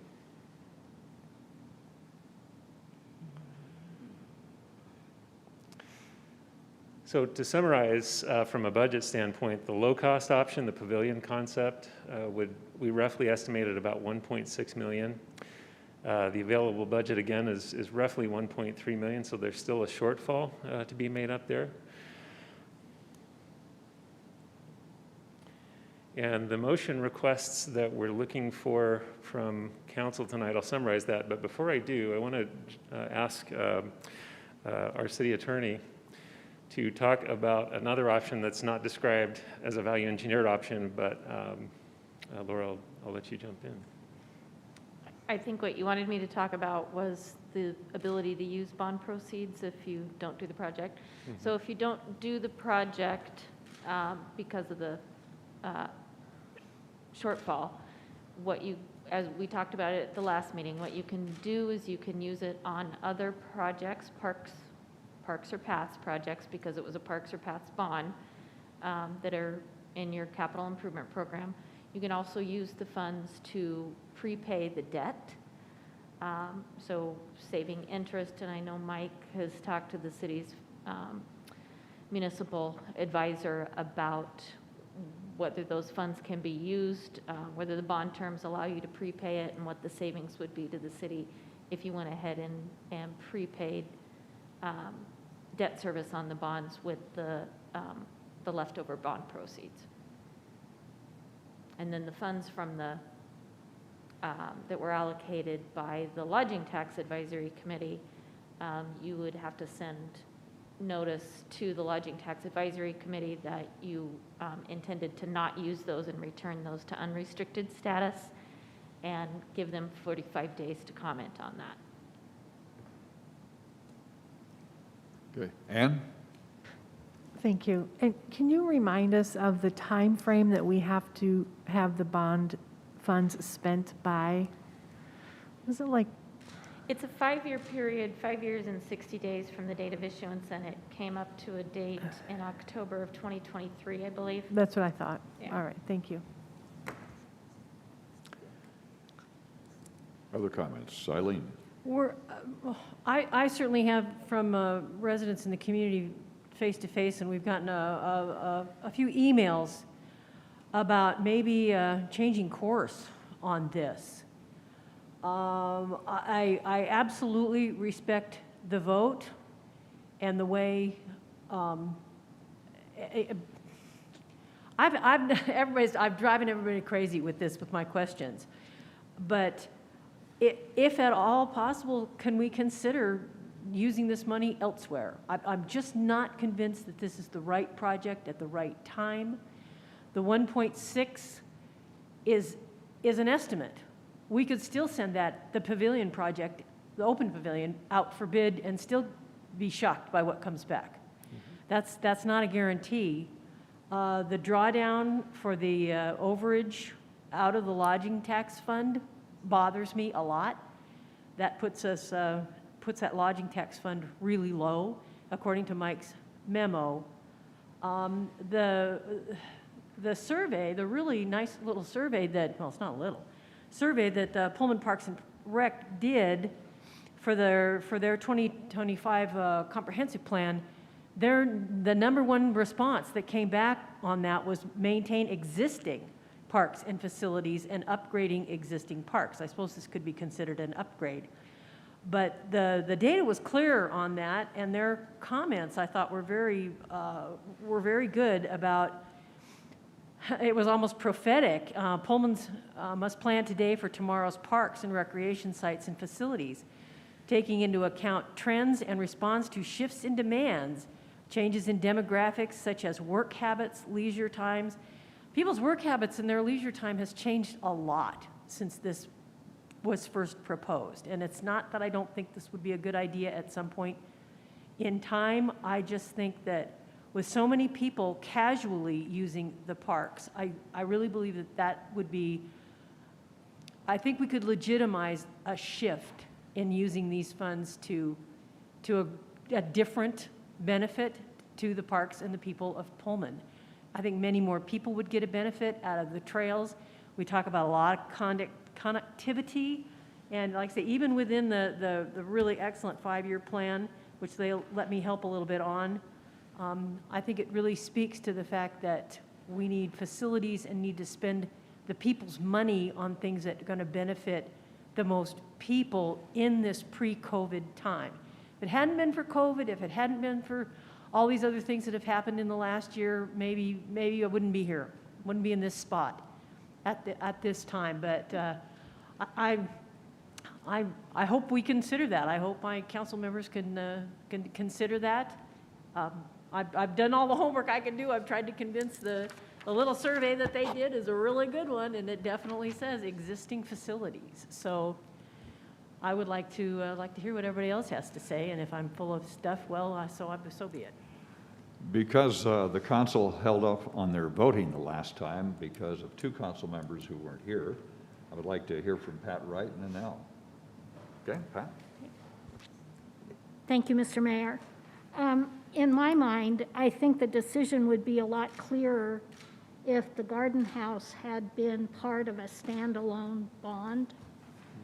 So to summarize, from a budget standpoint, the low-cost option, the pavilion concept, we roughly estimated about $1.6 million. The available budget, again, is roughly $1.3 million, so there's still a shortfall to be made up there. And the motion requests that we're looking for from council tonight, I'll summarize that, but before I do, I want to ask our city attorney to talk about another option that's not described as a value engineered option, but Laura, I'll let you jump in. I think what you wanted me to talk about was the ability to use bond proceeds if you don't do the project. Mm-hmm. So if you don't do the project because of the shortfall, as we talked about it at the last meeting, what you can do is you can use it on other projects, parks or paths projects, because it was a parks or paths bond that are in your capital improvement program. You can also use the funds to prepay the debt, so saving interest. And I know Mike has talked to the city's municipal advisor about whether those funds can be used, whether the bond terms allow you to prepay it, and what the savings would be to the city if you went ahead and prepaid debt service on the bonds with the leftover bond proceeds. And then the funds from that were allocated by the Lodging Tax Advisory Committee, you would have to send notice to the Lodging Tax Advisory Committee that you intended to not use those and return those to unrestricted status, and give them 45 days to comment on that. Okay, Ann? Thank you. And can you remind us of the time frame that we have to have the bond funds spent by? Was it like? It's a 5-year period, 5 years and 60 days from the date of issuance, and it came up to a date in October of 2023, I believe. That's what I thought. Yeah. All right, thank you. Other comments? Eileen? I certainly have from residents in the community face-to-face, and we've gotten a few emails about maybe changing course on this. I absolutely respect the vote and the way I've driven everybody crazy with this, with my questions. But if at all possible, can we consider using this money elsewhere? I'm just not convinced that this is the right project at the right time. The 1.6 is an estimate. We could still send the pavilion project, the open pavilion, out for bid and still be shocked by what comes back. That's not a guarantee. The drawdown for the overage out of the lodging tax fund bothers me a lot. That puts that lodging tax fund really low, according to Mike's memo. The survey, the really nice little survey that, well, it's not little, survey that Pullman Parks and Rec did for their 2025 comprehensive plan, the number one response that came back on that was maintain existing parks and facilities and upgrading existing parks. I suppose this could be considered an upgrade. But the data was clear on that, and their comments, I thought, were very good about. It was almost prophetic. Pullman's must plan today for tomorrow's parks and recreation sites and facilities, taking into account trends and response to shifts in demands, changes in demographics such as work habits, leisure times. People's work habits and their leisure time has changed a lot since this was first proposed. And it's not that I don't think this would be a good idea at some point in time. I just think that with so many people casually using the parks, I really believe that would be, I think we could legitimize a shift in using these funds to a different benefit to the parks and the people of Pullman. I think many more people would get a benefit out of the trails. We talk about a lot of connectivity, and like I say, even within the really excellent 5-year plan, which they let me help a little bit on, I think it really speaks to the fact that we need facilities and need to spend the people's money on things that are going to benefit the most people in this pre-COVID time. If it hadn't been for COVID, if it hadn't been for all these other things that have happened in the last year, maybe I wouldn't be here, wouldn't be in this spot at this time. But I hope we consider that. I hope my council members can consider that. I've done all the homework I can do. I've tried to convince the little survey that they did is a really good one, and it definitely says existing facilities. So I would like to hear what everybody else has to say, and if I'm full of stuff, well, so be it. Because the council held up on their voting the last time because of 2 council members who weren't here, I would like to hear from Pat Wright and then Al. Okay, Pat? Thank you, Mr. Mayor. In my mind, I think the decision would be a lot clearer if the garden house had been part of a standalone bond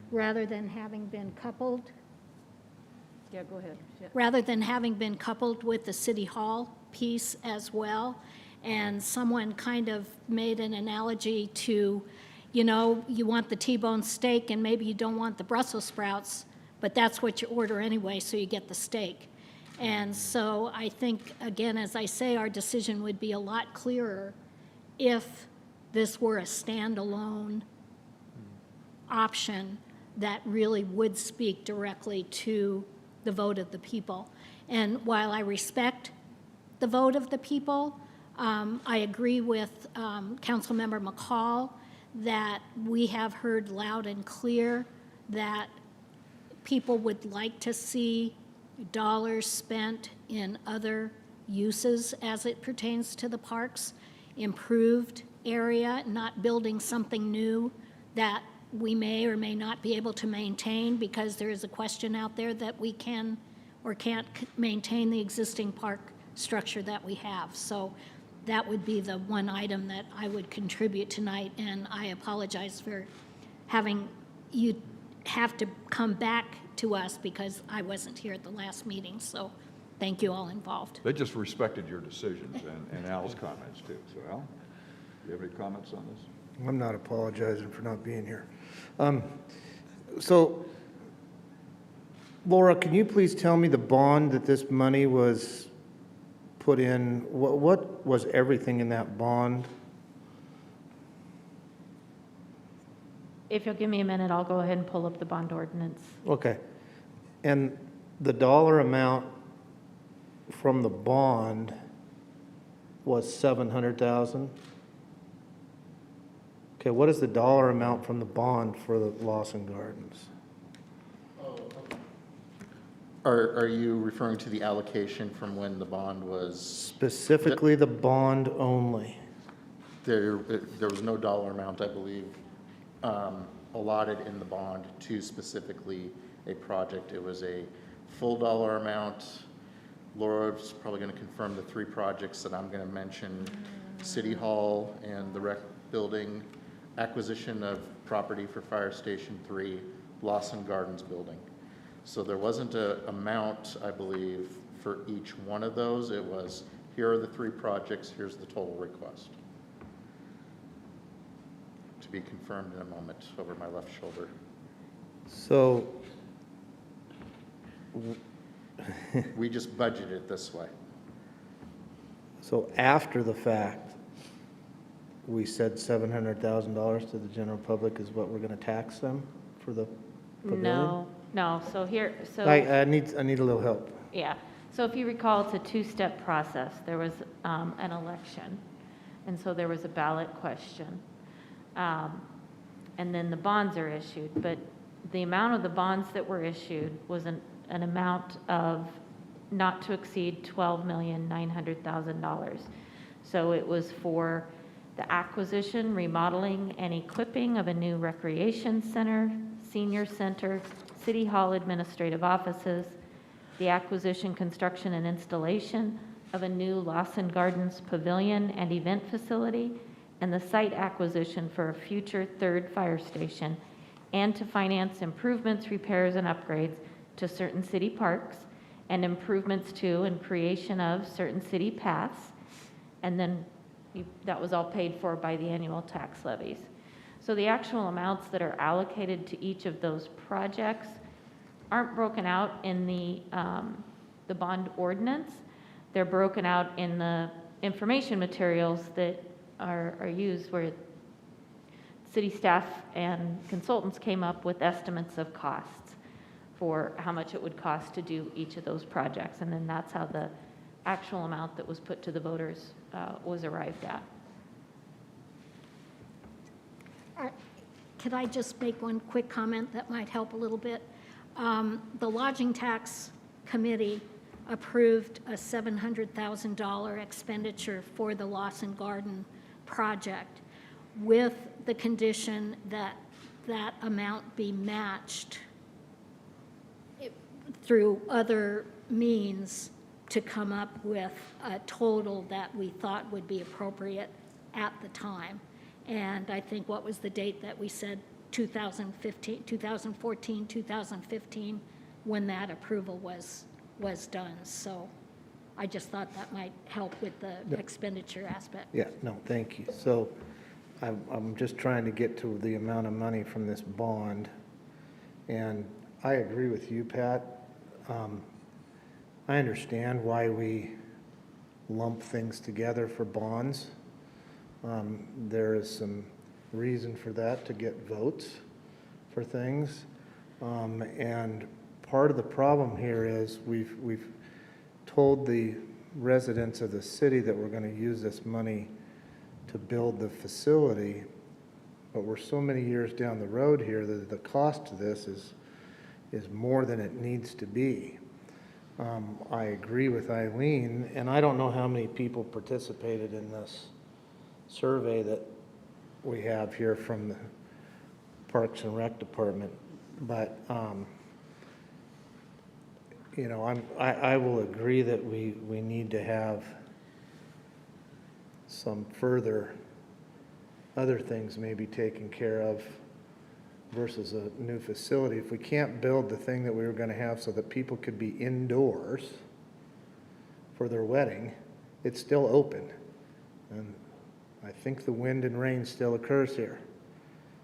rather than having been coupled. Yeah, go ahead. Yeah. Rather than having been coupled with the city hall piece as well. And someone kind of made an analogy to, you know, you want the T-bone steak and maybe you don't want the Brussels sprouts, but that's what you order anyway, so you get the steak. And so I think, again, as I say, our decision would be a lot clearer if this were a standalone option that really would speak directly to the vote of the people. And while I respect the vote of the people, I agree with Councilmember McCall that we have heard loud and clear that people would like to see dollars spent in other uses as it pertains to the parks, improved area, not building something new that we may or may not be able to maintain, because there is a question out there that we can or can't maintain the existing park structure that we have. So that would be the one item that I would contribute tonight, and I apologize for having you have to come back to us because I wasn't here at the last meeting, so thank you all involved. They just respected your decisions and Al's comments too. So Al, do you have any comments on this? I'm not apologizing for not being here. So, Laura, can you please tell me the bond that this money was put in? What was everything in that bond? If you'll give me a minute, I'll go ahead and pull up the bond ordinance. Okay. And the dollar amount from the bond was 700,000? Okay, what is the dollar amount from the bond for the Lawson Gardens? Are you referring to the allocation from when the bond was? Specifically the bond only. There was no dollar amount, I believe, allotted in the bond to specifically a project. It was a full dollar amount. Laura's probably going to confirm the 3 projects that I'm going to mention: City Hall and the rec building, acquisition of property for Fire Station 3, Lawson Gardens building. So there wasn't an amount, I believe, for each one of those. It was, here are the 3 projects, here's the total request. To be confirmed in a moment over my left shoulder. So we just budgeted it this way. So after the fact, we said $700,000 to the general public is what we're going to tax them for the pavilion? No, so here, so. I need a little help. Yeah, so if you recall, it's a 2-step process. There was an election, and so there was a ballot question. And then the bonds are issued, but the amount of the bonds that were issued was an amount of not to exceed $12,900,000. So it was for the acquisition, remodeling, and equipping of a new recreation center, senior center, City Hall administrative offices, the acquisition, construction, and installation of a new Lawson Gardens pavilion and event facility, and the site acquisition for a future 3rd fire station, and to finance improvements, repairs, and upgrades to certain city parks, and improvements to and creation of certain city paths, and then that was all paid for by the annual tax levies. So the actual amounts that are allocated to each of those projects aren't broken out in the bond ordinance. They're broken out in the information materials that are used, where city staff and consultants came up with estimates of costs for how much it would cost to do each of those projects. And then that's how the actual amount that was put to the voters was arrived at. Could I just make one quick comment that might help a little bit? The Lodging Tax Committee approved a $700,000 expenditure for the Lawson Garden project with the condition that that amount be matched through other means to come up with a total that we thought would be appropriate at the time. And I think, what was the date that we said, 2014, 2015, when that approval was done. So I just thought that might help with the expenditure aspect. Yeah, no, thank you. So I'm just trying to get to the amount of money from this bond. And I agree with you, Pat. I understand why we lump things together for bonds. There is some reason for that, to get votes for things. And part of the problem here is we've told the residents of the city that we're going to use this money to build the facility, but we're so many years down the road here that the cost of this is more than it needs to be. I agree with Eileen, and I don't know how many people participated in this survey that we have here from the Parks and Rec Department, but you know, I will agree that we need to have some other things maybe taken care of versus a new facility. If we can't build the thing that we were going to have so that people could be indoors for their wedding, it's still open. And I think the wind and rain still occurs here.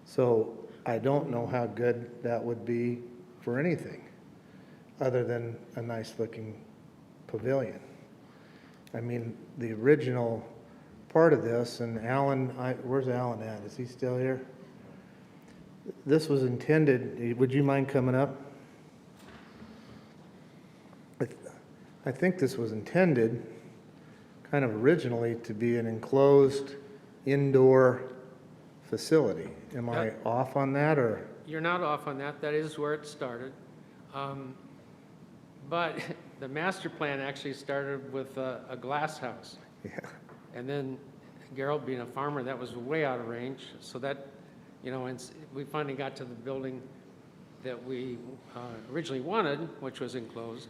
So I don't know how good that would be for anything other than a nice looking pavilion. I mean, the original part of this, and Alan, where's Alan at? Is he still here? This was intended, would you mind coming up? I think this was intended kind of originally to be an enclosed indoor facility. Am I off on that, or? You're not off on that. That is where it started. But the master plan actually started with a glass house. Yeah. And then Gerald, being a farmer, that was way out of range. So that, you know, and we finally got to the building that we originally wanted, which was enclosed.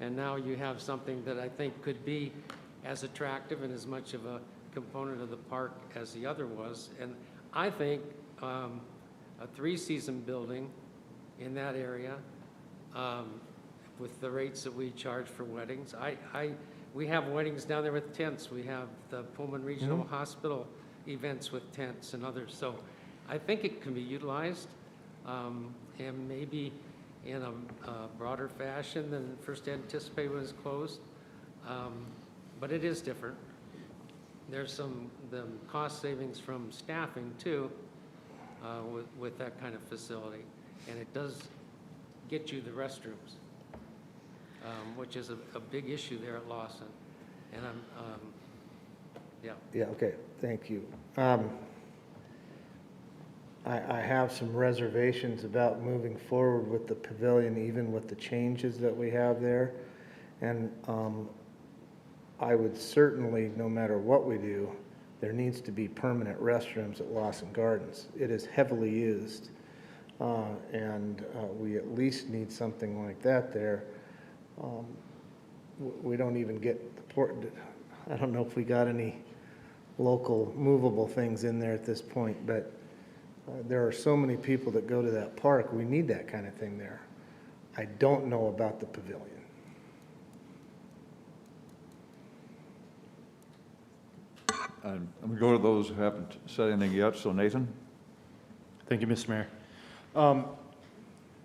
And now you have something that I think could be as attractive and as much of a component of the park as the other was. And I think a 3-season building in that area, with the rates that we charge for weddings, we have weddings down there with tents. We have the Pullman Regional Hospital events with tents and others. So I think it can be utilized, and maybe in a broader fashion than first anticipated when it was closed. But it is different. There's the cost savings from staffing too, with that kind of facility. And it does get you the restrooms, which is a big issue there at Lawson. And yeah. Yeah, okay, thank you. I have some reservations about moving forward with the pavilion, even with the changes that we have there. And I would certainly, no matter what we do, there needs to be permanent restrooms at Lawson Gardens. It is heavily used, and we at least need something like that there. We don't even get the port. I don't know if we got any local movable things in there at this point, but there are so many people that go to that park. We need that kind of thing there. I don't know about the pavilion. I'm going to go to those who haven't said anything yet. So Nathan? Thank you, Mr. Mayor.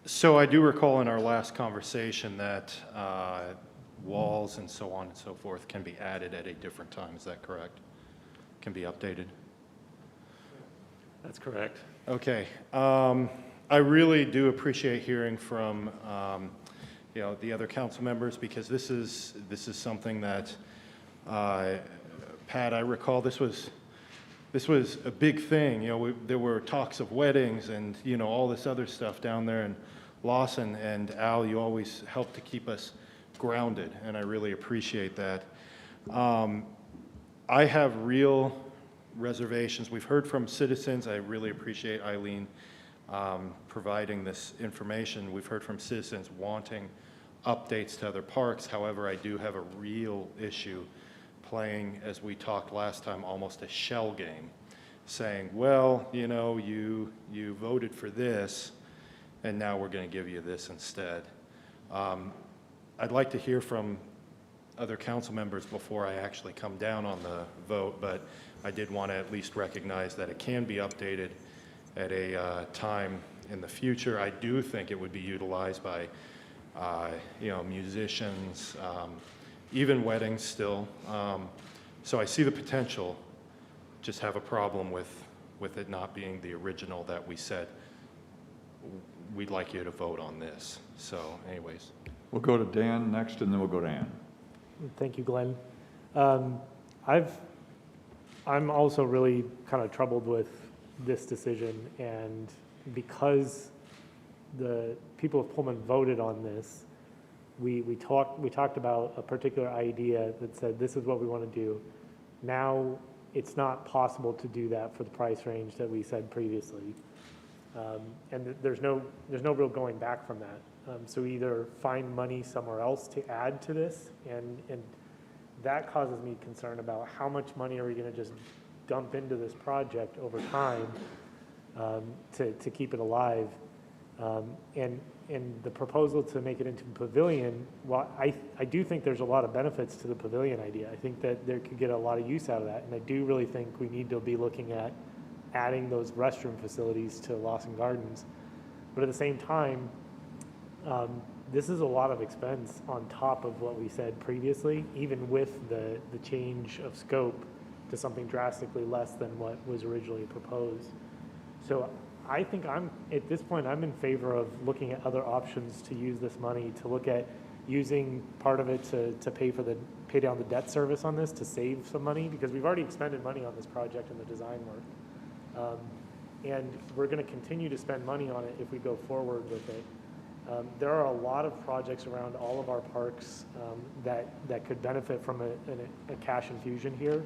So I do recall in our last conversation that walls and so on and so forth can be added at a different time. Is that correct? Can be updated? That's correct. Okay. I really do appreciate hearing from the other council members, because this is something that Pat, I recall this was a big thing. There were talks of weddings and all this other stuff down there in Lawson, and Al, you always help to keep us grounded, and I really appreciate that. I have real reservations. We've heard from citizens. I really appreciate Eileen providing this information. We've heard from citizens wanting updates to other parks. However, I do have a real issue playing, as we talked last time, almost a shell game, saying, well, you voted for this, and now we're going to give you this instead. I'd like to hear from other council members before I actually come down on the vote, but I did want to at least recognize that it can be updated at a time in the future. I do think it would be utilized by musicians, even weddings still. So I see the potential, just have a problem with it not being the original that we said, we'd like you to vote on this. So anyways. We'll go to Dan next, and then we'll go to Ann. Thank you, Glenn. I'm also really kind of troubled with this decision, and because the people of Pullman voted on this, we talked about a particular idea that said this is what we want to do. Now it's not possible to do that for the price range that we said previously, and there's no real going back from that. So either find money somewhere else to add to this, and that causes me concern about how much money are we going to just dump into this project over time to keep it alive. And the proposal to make it into a pavilion, well, I do think there's a lot of benefits to the pavilion idea. I think that there could get a lot of use out of that. And I do really think we need to be looking at adding those restroom facilities to Lawson Gardens. But at the same time, this is a lot of expense on top of what we said previously, even with the change of scope to something drastically less than what was originally proposed. So I think at this point, I'm in favor of looking at other options to use this money, to look at using part of it to pay down the debt service on this, to save some money, because we've already expended money on this project and the design work. And we're going to continue to spend money on it if we go forward with it. There are a lot of projects around all of our parks that could benefit from a cash infusion here,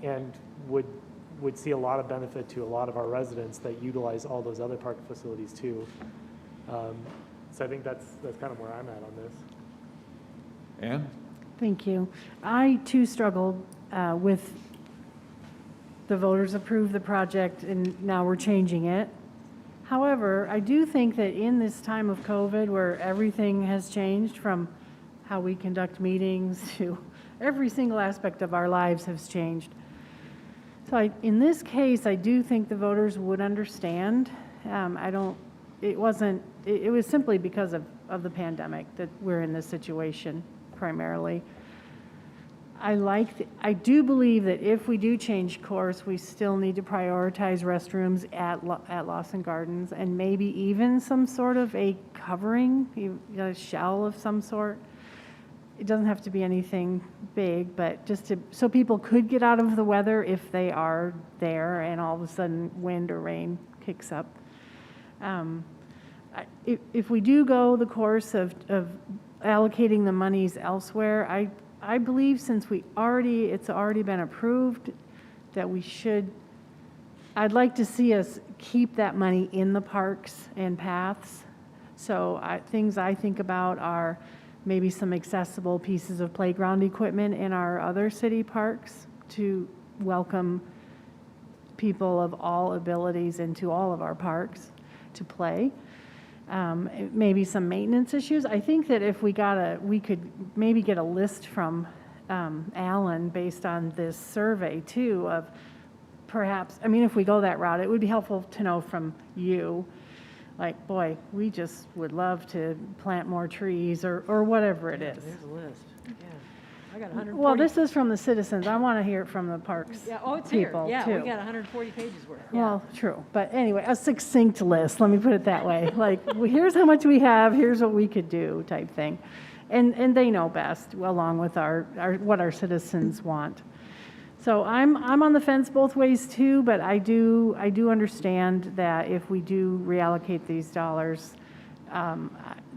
and would see a lot of benefit to a lot of our residents that utilize all those other park facilities too. So I think that's kind of where I'm at on this. Ann? Thank you. I too struggled with the voters approved the project and now we're changing it. However, I do think that in this time of COVID where everything has changed from how we conduct meetings to every single aspect of our lives has changed. So in this case, I do think the voters would understand. It was simply because of the pandemic that we're in this situation primarily. I do believe that if we do change course, we still need to prioritize restrooms at Lawson Gardens and maybe even some sort of a covering, a shell of some sort. It doesn't have to be anything big, but just so people could get out of the weather if they are there and all of a sudden wind or rain kicks up. If we do go the course of allocating the monies elsewhere, I believe since it's already been approved that I'd like to see us keep that money in the parks and paths. So things I think about are maybe some accessible pieces of playground equipment in our other city parks to welcome people of all abilities into all of our parks to play. Maybe some maintenance issues. I think that if we could maybe get a list from Alan based on this survey too of perhaps, if we go that route, it would be helpful to know from you, like, boy, we just would love to plant more trees or whatever it is. There's a list, yeah. I got 140. Well, this is from the citizens. I want to hear it from the parks Yeah, it's people here. Yeah, too. we got 140 pages worth. Yeah. Well, true. But anyway, a succinct list, let me put it that way. Like, well, here's how much we have, here's what we could do type thing. And they know best, along with what our citizens want. So I'm on the fence both ways too, but I do understand that if we do reallocate these dollars,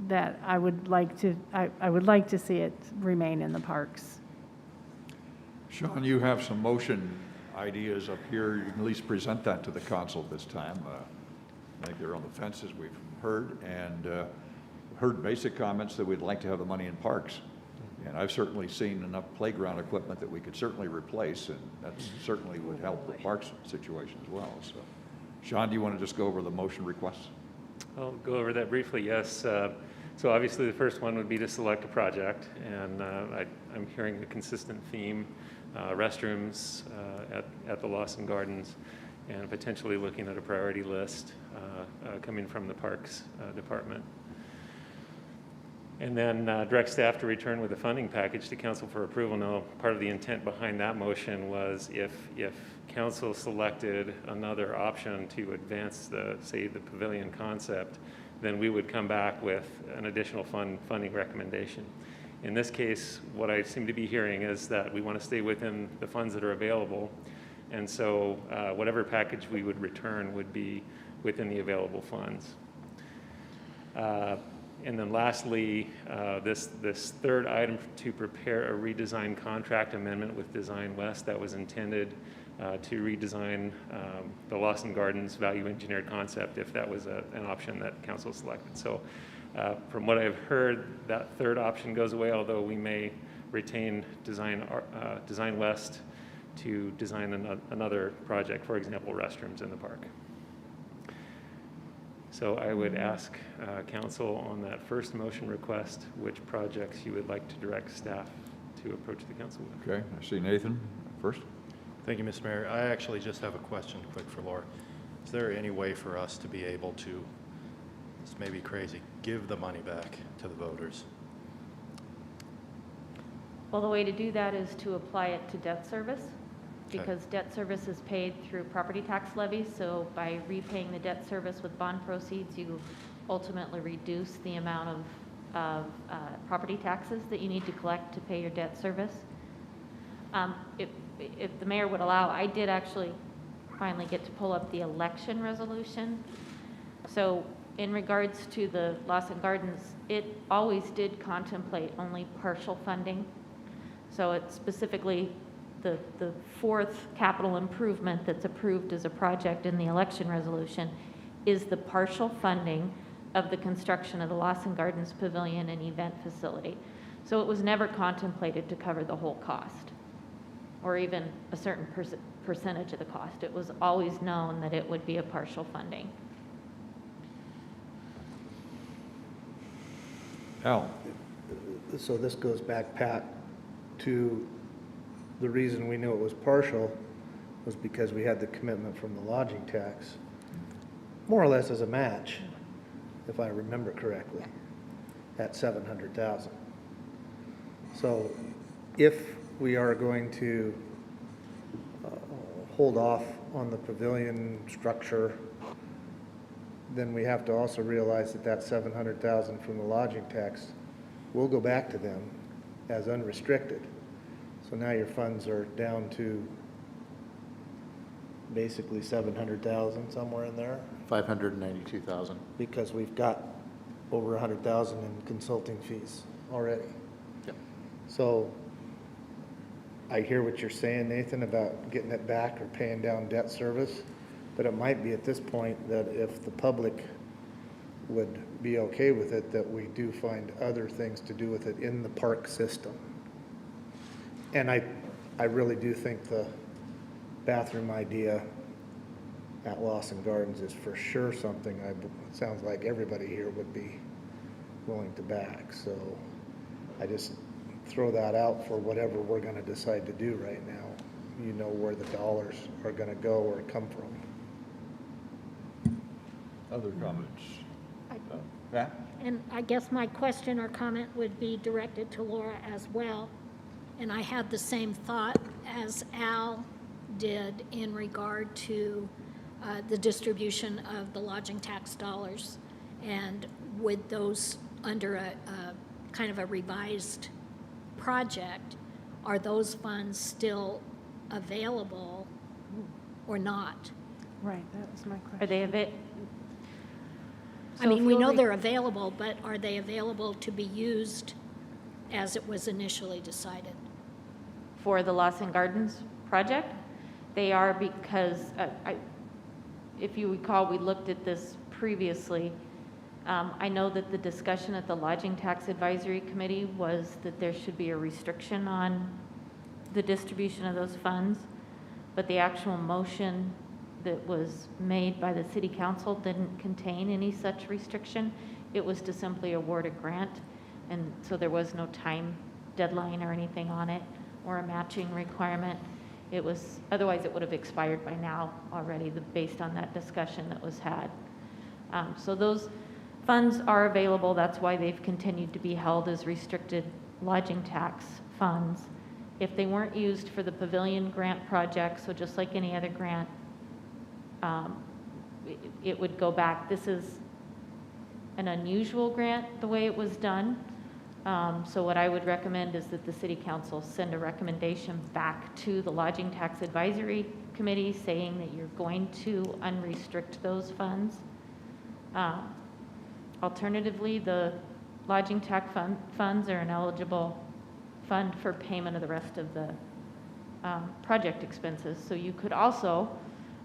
that I would like to see it remain in the parks. Sean, you have some motion ideas up here. You can at least present that to the council this time. I think they're on the fence, as we've heard, and heard basic comments that we'd like to have the money in parks. And I've certainly seen enough playground equipment that we could certainly replace, and that certainly would help the parks situation as well. So, Sean, do you want to just go over the motion requests? I'll go over that briefly, yes. So obviously the first one would be to select a project, and I'm hearing a consistent theme, restrooms at the Lawson Gardens, and potentially looking at a priority list coming from the Parks Department. And then direct staff to return with a funding package to council for approval. Now, part of the intent behind that motion was if council selected another option to advance say the pavilion concept, then we would come back with an additional funding recommendation. In this case, what I seem to be hearing is that we want to stay within the funds that are available, and so whatever package we would return would be within the available funds. And then lastly, this third item to prepare a redesign contract amendment with Design West that was intended to redesign the Lawson Gardens value engineered concept if that was an option that council selected. So from what I've heard, that third option goes away, although we may retain Design West to design another project, for example, restrooms in the park. So I would ask council on that first motion request, which projects you would like to direct staff to approach the council with. Okay, I see Nathan first. Thank you, Mr. Mayor. I actually just have a question quick for Laura. Is there any way for us to be able to, this may be crazy, give the money back to the voters? Well, the way to do that is to apply it to debt service, Okay. because debt service is paid through property tax levies. So by repaying the debt service with bond proceeds, you ultimately reduce the amount of property taxes that you need to collect to pay your debt service. If the mayor would allow, I did actually finally get to pull up the election resolution. So in regards to the Lawson Gardens, it always did contemplate only partial funding. So it's specifically the fourth capital improvement that's approved as a project in the election resolution is the partial funding of the construction of the Lawson Gardens Pavilion and Event Facility. So it was never contemplated to cover the whole cost or even a certain percentage of the cost. It was always known that it would be a partial funding. Al? So this goes back, Pat, to the reason we knew it was partial was because we had the commitment from the lodging tax, more or less as a match, if I remember correctly, at $700,000. So if we are going to hold off on the pavilion structure, then we have to also realize that that $700,000 from the lodging tax will go back to them as unrestricted. So now your funds are down to basically $700,000, somewhere in there. $592,000. Because we've got over $100,000 in consulting fees already. Yep. So I hear what you're saying, Nathan, about getting it back or paying down debt service, but it might be at this point that if the public would be okay with it, that we do find other things to do with it in the park system. And I really do think the bathroom idea at Lawson Gardens is for sure something it sounds like everybody here would be willing to back. So I just throw that out for whatever we're going to decide to do right now. You know where the dollars are going to go or come from. Other comments? Pat? And I guess my question or comment would be directed to Laura as well. And I had the same thought as Al did in regard to the distribution of the lodging tax dollars. And with those under a kind of a revised project, are those funds still available or not? Right, that was my question. Are they available? I mean, we know they're available, but are they available to be used as it was initially decided? For the Lawson Gardens project? They are, because if you recall, we looked at this previously. I know that the discussion at the Lodging Tax Advisory Committee was that there should be a restriction on the distribution of those funds, but the actual motion that was made by the City Council didn't contain any such restriction. It was to simply award a grant, and so there was no time deadline or anything on it, or a matching requirement. It was, otherwise it would have expired by now already, based on that discussion that was had. So those funds are available. That's why they've continued to be held as restricted lodging tax funds. If they weren't used for the pavilion grant project, so just like any other grant, it would go back. This is an unusual grant, the way it was done. So what I would recommend is that the City Council send a recommendation back to the Lodging Tax Advisory Committee saying that you're going to unrestrict those funds. Alternatively, the lodging tax funds are an eligible fund for payment of the rest of the project expenses. So you could also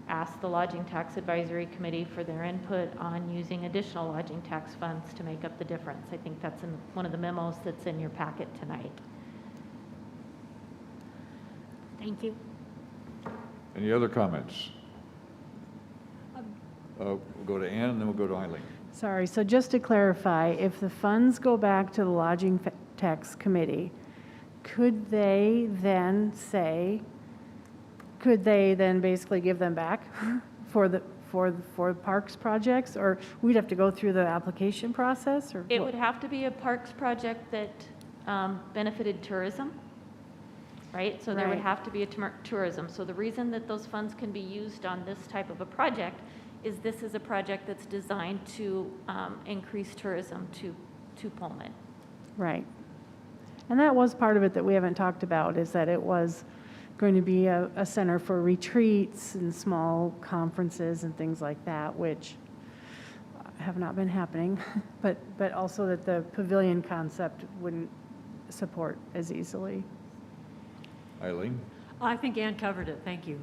ask the Lodging Tax Advisory Committee for their input on using additional lodging tax funds to make up the difference. I think that's in one of the memos that's in your packet tonight. Thank you. Any other comments? We'll go to Ann, and then we'll go to Eileen. Sorry, so just to clarify, if the funds go back to the Lodging Tax Committee, could they then basically give them back for the parks projects? Or we'd have to go through the application process, or It what? would have to be a parks project that benefited tourism, right? So there would Right. have to be a tourism. So the reason that those funds can be used on this type of a project is this is a project that's designed to increase tourism to Pullman. Right. And that was part of it that we haven't talked about, is that it was going to be a center for retreats and small conferences and things like that, which have not been happening, but also that the pavilion concept wouldn't support as easily. Eileen? I think Ann covered it, thank you.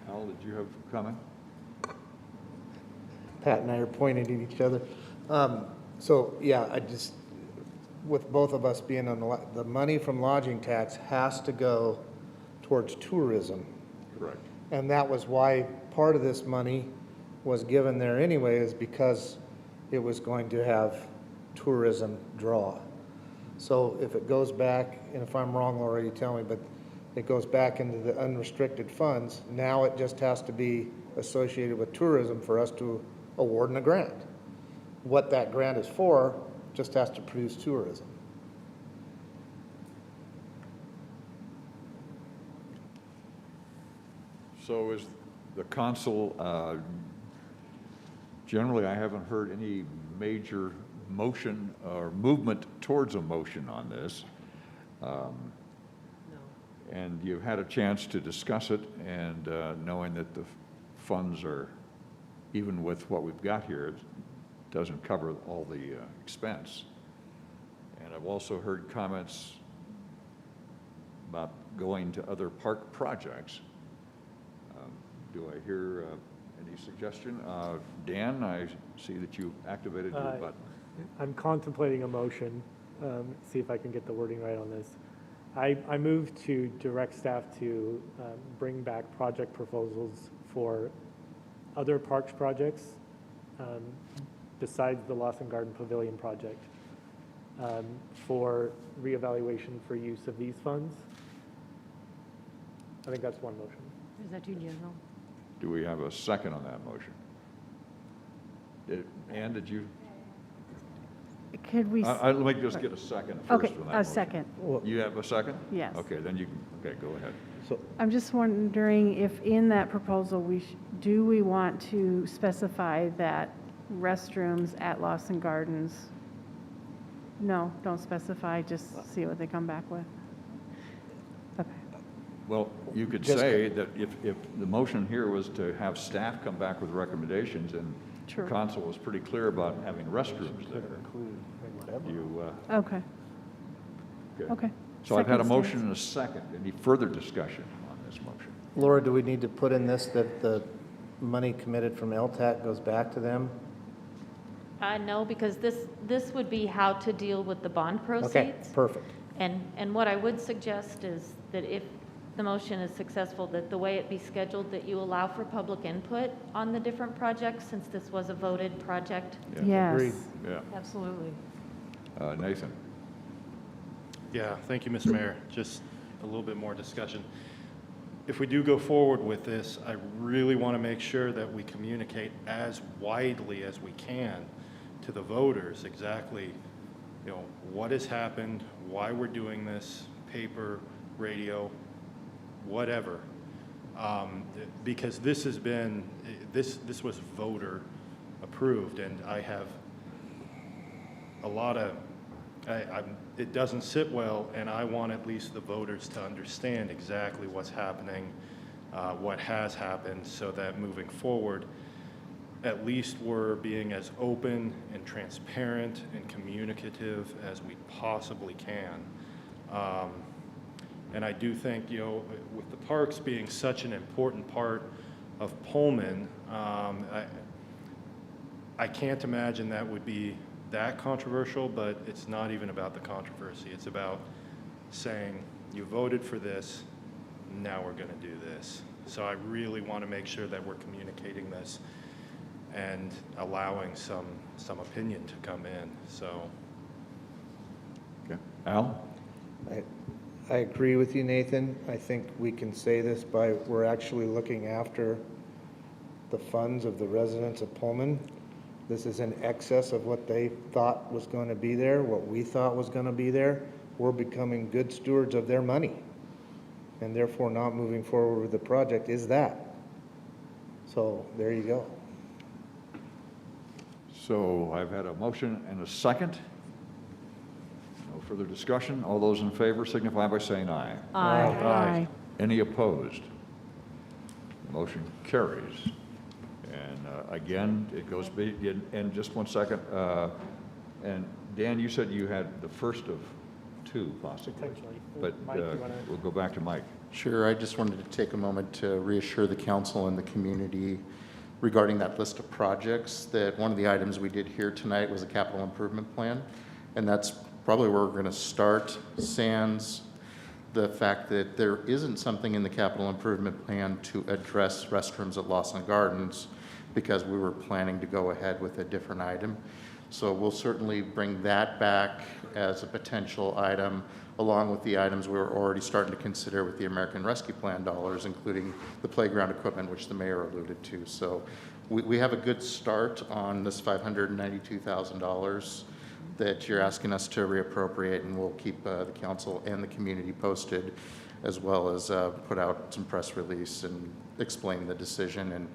Al, did you have a comment? Pat and I are pointing at each other. So, yeah, with both of us being on the money from lodging tax has to go towards tourism. Correct. And that was why part of this money was given there anyway, is because it was going to have tourism draw. So if it goes back, and if I'm wrong, Laura, you tell me, but it goes back into the unrestricted funds, now it just has to be associated with tourism for us to award a grant. What that grant is for just has to produce tourism. So is the council, generally, I haven't heard any major motion or movement towards a motion on this. And you've had a chance to discuss it, and knowing that the funds are, even with what we've got here, it doesn't cover all the expense. And I've also heard comments about going to other park projects. Do I hear any suggestion? Dan, I see that you activated your button. I'm contemplating a motion, see if I can get the wording right on this. I move to direct staff to bring back project proposals for other parks projects besides the Lawson Garden Pavilion project for reevaluation for use of these funds. I think that's one motion. Is that too general? Do we have a second on that motion? Ann, did you? Could we? Let me just get a second first Okay, on that a motion. second. You have a second? Yes. Okay, then you can, okay, go ahead. So I'm just wondering if in that proposal, do we want to specify that restrooms at Lawson Gardens? No, don't specify, just see what they come back with. Okay. Well, you could Just- say that if the motion here was to have staff come back with recommendations, and the True. council was pretty clear about having restrooms there. You, Okay, okay. So I've had a Second motion stands. and a second. Any further discussion on this motion? Laura, do we need to put in this that the money committed from LTAC goes back to them? No, because this would be how to deal with the bond proceeds. Okay, perfect. And what I would suggest is that if the motion is successful, that the way it be scheduled, that you allow for public input on the different projects, since this was a voted project. Yeah. Agreed. Yes. Yeah. Absolutely. Nathan? Yeah, thank you, Mr. Mayor. Just a little bit more discussion. If we do go forward with this, I really want to make sure that we communicate as widely as we can to the voters exactly, what has happened, why we're doing this, paper, radio, whatever. Because this has been, this was voter approved, and I have a lot of, it doesn't sit well, and I want at least the voters to understand exactly what's happening, what has happened, so that moving forward, at least we're being as open and transparent and communicative as we possibly can. And I do think, with the parks being such an important part of Pullman, I can't imagine that would be that controversial, but it's not even about the controversy. It's about saying, you voted for this, now we're going to do this. So I really want to make sure that we're communicating this and allowing some opinion to come in, so. Okay. Al? I agree with you, Nathan. I think we can say this by, we're actually looking after the funds of the residents of Pullman. This is in excess of what they thought was going to be there, what we thought was going to be there. We're becoming good stewards of their money, and therefore not moving forward with the project is that. So there you go. So I've had a motion and a second. No further discussion. All those in favor signify by saying aye. Aye. Aye. Any opposed? Motion carries. And again, it goes, and just one second. And Dan, you said you had the first of two possibly. Potentially. But Mike, you wanna- we'll go back to Mike. Sure, I just wanted to take a moment to reassure the council and the community regarding that list of projects, that one of the items we did here tonight was a capital improvement plan, and that's probably where we're going to start, sans the fact that there isn't something in the capital improvement plan to address restrooms at Lawson Gardens, because we were planning to go ahead with a different item. So we'll certainly bring that back as a potential item, along with the items we were already starting to consider with the American Rescue Plan dollars, including the playground equipment, which the mayor alluded to. So we have a good start on this $592,000 that you're asking us to reappropriate, and we'll keep the council and the community posted, as well as put out some press release and explain the decision. And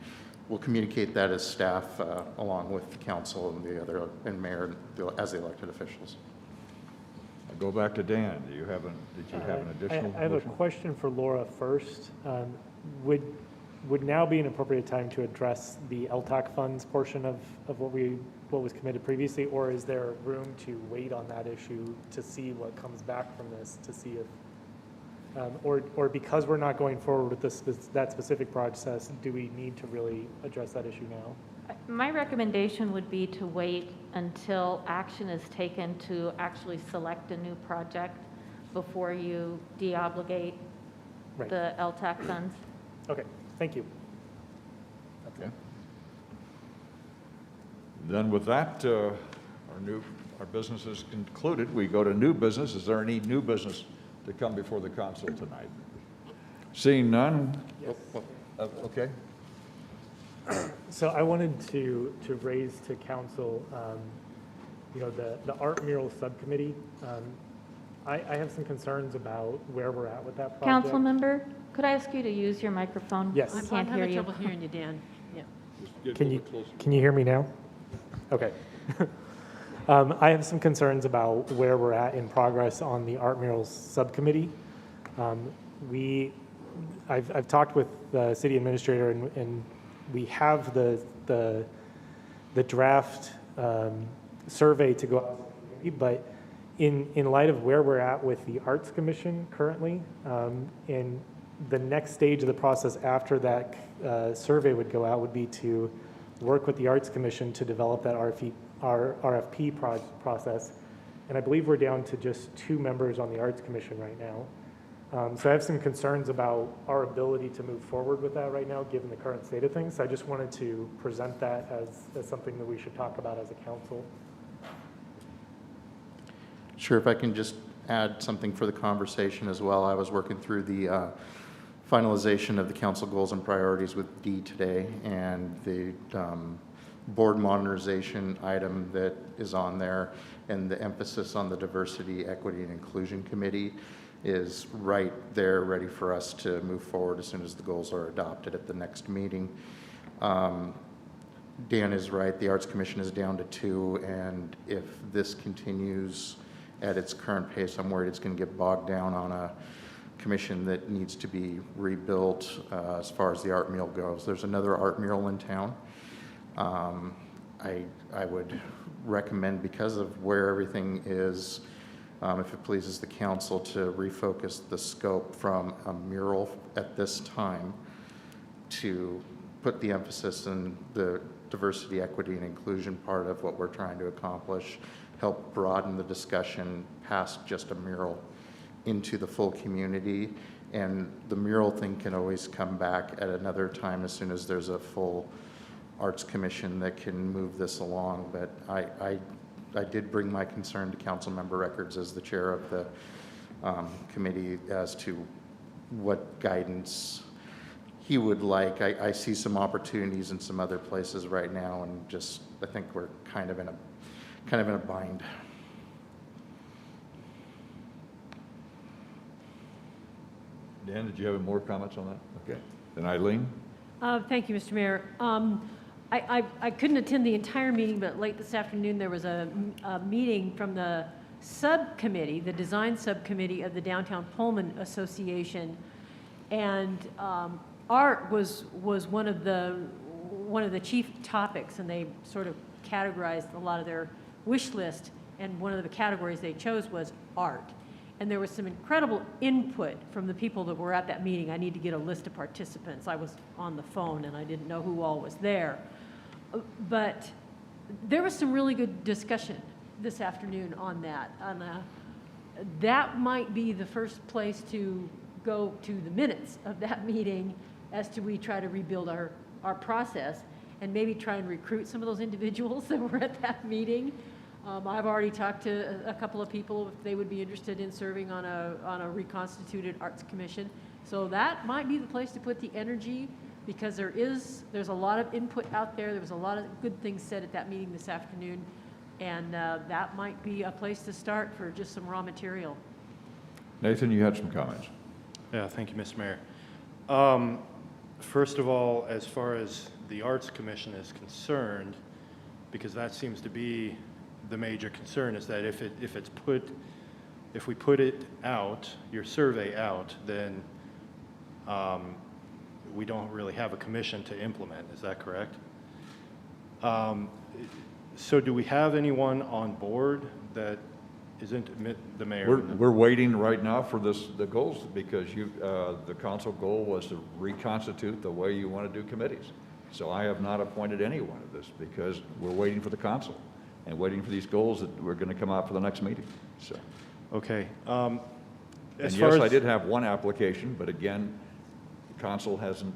we'll communicate that as staff along with the council and the other, and mayor as the elected officials. I'll go back to Dan. Did you have an additional I have a motion? question for Laura first. Would now be an appropriate time to address the LTAC funds portion of what was committed previously, or is there room to wait on that issue to see what comes back from this, to see if, or because we're not going forward with that specific process, do we need to really address that issue now? My recommendation would be to wait until action is taken to actually select a new project before you deobligate Right. the LTAC funds. Okay, thank you. Okay. Then with that, our business is concluded. We go to new business. Is there any new business to come before the council tonight? Seeing none? Yes. Okay. So I wanted to raise to council, the art mural subcommittee. I have some concerns about where we're at with that project. Council member, could I ask you to use your microphone? Yes. I I'm can't hear having you. trouble hearing you, Dan. Yeah. Can you hear me now? Okay. I have some concerns about where we're at in progress on the art murals subcommittee. I've talked with the city administrator, and we have the draft survey to go out, but in light of where we're at with the Arts Commission currently, and the next stage of the process after that survey would go out would be to work with the Arts Commission to develop that RFP process. And I believe we're down to just 2 members on the Arts Commission right now. So I have some concerns about our ability to move forward with that right now, given the current state of things. So I just wanted to present that as something that we should talk about as a council. Sure, if I can just add something for the conversation as well. I was working through the finalization of the council goals and priorities with Dee today, and the board modernization item that is on there, and the emphasis on the Diversity, Equity, and Inclusion Committee is right there, ready for us to move forward as soon as the goals are adopted at the next meeting. Dan is right, the Arts Commission is down to 2, and if this continues at its current pace, I'm worried it's going to get bogged down on a commission that needs to be rebuilt as far as the art mural goes. There's another art mural in town. I would recommend, because of where everything is, if it pleases the council, to refocus the scope from a mural at this time to put the emphasis in the diversity, equity, and inclusion part of what we're trying to accomplish, help broaden the discussion past just a mural into the full community. And the mural thing can always come back at another time as soon as there's a full Arts Commission that can move this along, but I did bring my concern to Councilmember Records as the chair of the committee as to what guidance he would like. I see some opportunities in some other places right now, and just I think we're kind of in a bind. Dan, did you have more comments on that? Okay. Then Eileen? Thank you, Mr. Mayor. I couldn't attend the entire meeting, but late this afternoon, there was a meeting from the subcommittee, the design subcommittee of the Downtown Pullman Association. And art was one of the chief topics, and they sort of categorized a lot of their wish list, and one of the categories they chose was art. And there was some incredible input from the people that were at that meeting. I need to get a list of participants. I was on the phone and I didn't know who all was there. But there was some really good discussion this afternoon on that. And that might be the first place to go to the minutes of that meeting as to we try to rebuild our process and maybe try and recruit some of those individuals that were at that meeting. I've already talked to a couple of people if they would be interested in serving on a reconstituted arts commission. So that might be the place to put the energy, because there's a lot of input out there. There was a lot of good things said at that meeting this afternoon, and that might be a place to start for just some raw material. Nathan, you had some comments. Yeah, thank you, Mr. Mayor. First of all, as far as the Arts Commission is concerned, because that seems to be the major concern, is that if we put it out, your survey out, then we don't really have a commission to implement. Is that correct? So do we have anyone on board that isn't the mayor? We're waiting right now for the goals, because the council goal was to reconstitute the way you want to do committees. So I have not appointed anyone of this, because we're waiting for the council and waiting for these goals that we're going to come out for the next meeting. So. Okay. And yes, I did have one application, but again, the council hasn't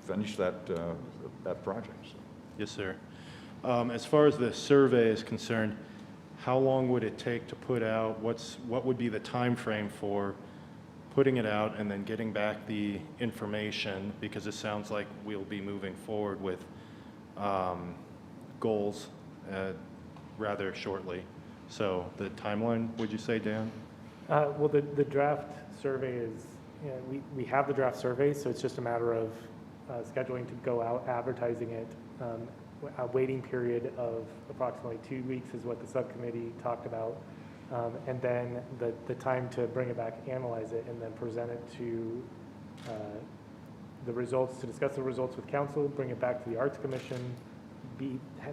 finished that project. So. Yes, sir. As far as the survey is concerned, how long would it take to put out? What would be the time frame for putting it out and then getting back the information? Because it sounds like we'll be moving forward with goals rather shortly. So the timeline, would you say, Dan? Well, the draft survey is, we have the draft survey, so it's just a matter of scheduling to go out, advertising it. A waiting period of approximately 2 weeks is what the subcommittee talked about. And then the time to bring it back, analyze it, and then present it to the results, to discuss the results with council, bring it back to the Arts Commission,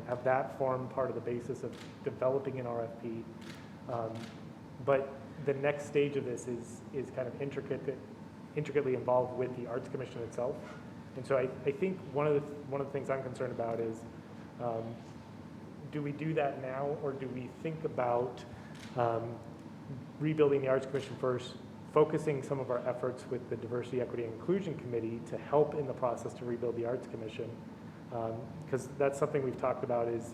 have that form part of the basis of developing an RFP. But the next stage of this is kind of intricately involved with the Arts Commission itself. And so I think one of the things I'm concerned about is, do we do that now, or do we think about rebuilding the Arts Commission first, focusing some of our efforts with the Diversity, Equity, and Inclusion Committee to help in the process to rebuild the Arts Commission? Because that's something we've talked about is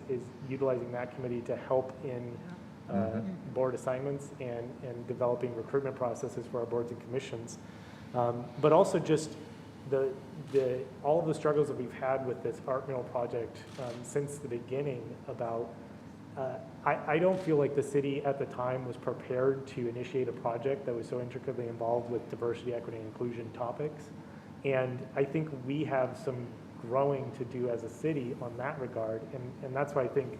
utilizing that committee to help in board assignments and developing recruitment processes for our boards and commissions. But also just all of the struggles that we've had with this art mural project since the beginning about, I don't feel like the city at the time was prepared to initiate a project that was so intricately involved with diversity, equity, and inclusion topics. And I think we have some growing to do as a city on that regard. And that's why I think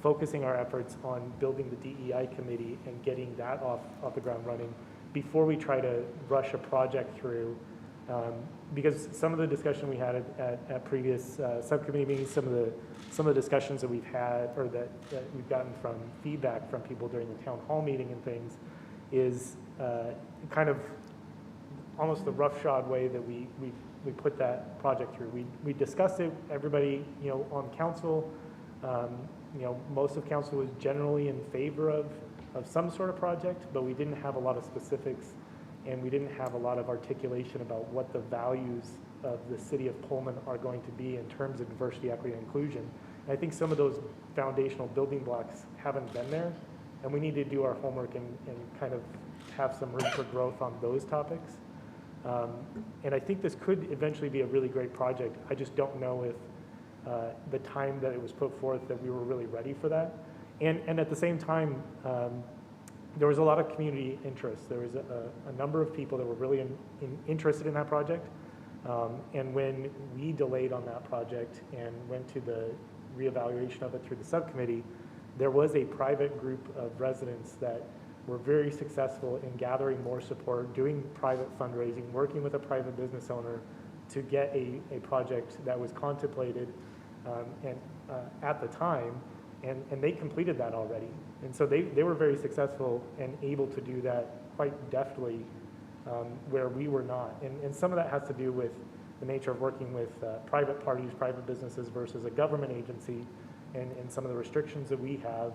focusing our efforts on building the DEI committee and getting that off the ground running before we try to rush a project through. Because some of the discussion we had at previous subcommittee meetings, some of the discussions that we've had, or that we've gotten from feedback from people during the town hall meeting and things, is kind of almost the roughshod way that we put that project through. We discussed it. Everybody, on council, most of council was generally in favor of some sort of project, but we didn't have a lot of specifics. And we didn't have a lot of articulation about what the values of the city of Pullman are going to be in terms of diversity, equity, and inclusion. And I think some of those foundational building blocks haven't been there, and we need to do our homework and kind of have some room for growth on those topics. And I think this could eventually be a really great project. I just don't know if the time that it was put forth that we were really ready for that. And at the same time, there was a lot of community interest. There was a number of people that were really interested in that project. And when we delayed on that project and went to the reevaluation of it through the subcommittee, there was a private group of residents that were very successful in gathering more support, doing private fundraising, working with a private business owner to get a project that was contemplated at the time, and they completed that already. And so they were very successful and able to do that quite deftly, where we were not. And some of that has to do with the nature of working with private parties, private businesses versus a government agency, and some of the restrictions that we have,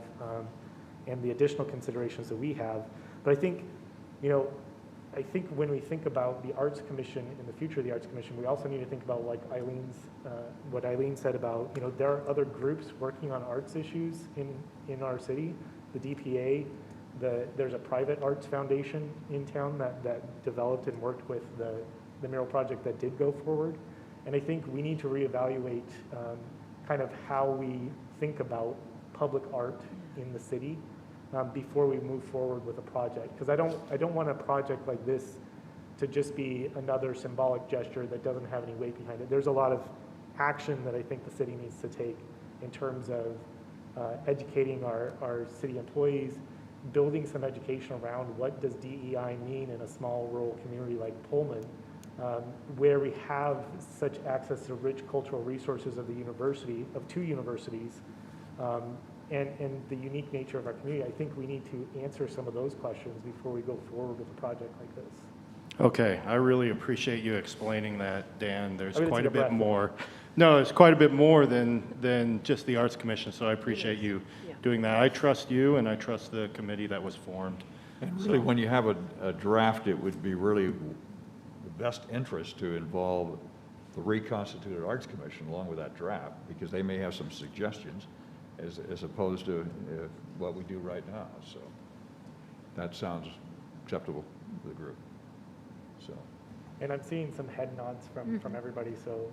and the additional considerations that we have. But I think, I think when we think about the Arts Commission and the future of the Arts Commission, we also need to think about, like what Eileen said about, there are other groups working on arts issues in our city. The DPA, there's a private arts foundation in town that developed and worked with the mural project that did go forward. And I think we need to reevaluate kind of how we think about public art in the city before we move forward with a project. Because I don't want a project like this to just be another symbolic gesture that doesn't have any weight behind it. There's a lot of action that I think the city needs to take in terms of educating our city employees, building some education around what does DEI mean in a small rural community like Pullman, where we have such access to rich cultural resources of the university, of two universities, and the unique nature of our community. I think we need to answer some of those questions before we go forward with a project like this. Okay, I really appreciate you explaining that, Dan. There's I'm gonna quite take a a bit breath. more. No, it's quite a bit more than just the Arts Commission, so I appreciate you doing that. I trust you, and I trust the committee that was formed. And really, when you have a draft, it would be really the best interest to involve the reconstituted Arts Commission along with that draft, because they may have some suggestions as opposed to what we do right now. So that sounds acceptable to the group. So. And I'm seeing some head nods from everybody, so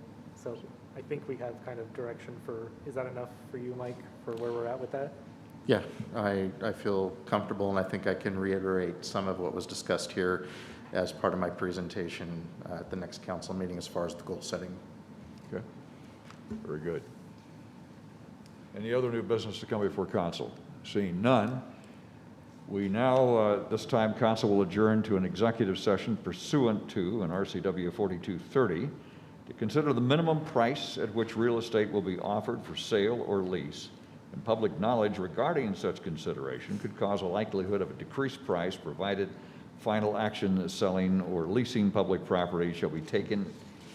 I think we have kind of direction for, is that enough for you, Mike, for where we're at with that? Yeah, I feel comfortable, and I think I can reiterate some of what was discussed here as part of my presentation at the next council meeting as far as the goal setting. Okay, very good. Any other new business to come before council? Seeing none, we now, this time, council will adjourn to an executive session pursuant to an RCW 4230 to consider the minimum price at which real estate will be offered for sale or lease. And public knowledge regarding such consideration could cause a likelihood of a decreased price, provided final action selling or leasing public property shall be taken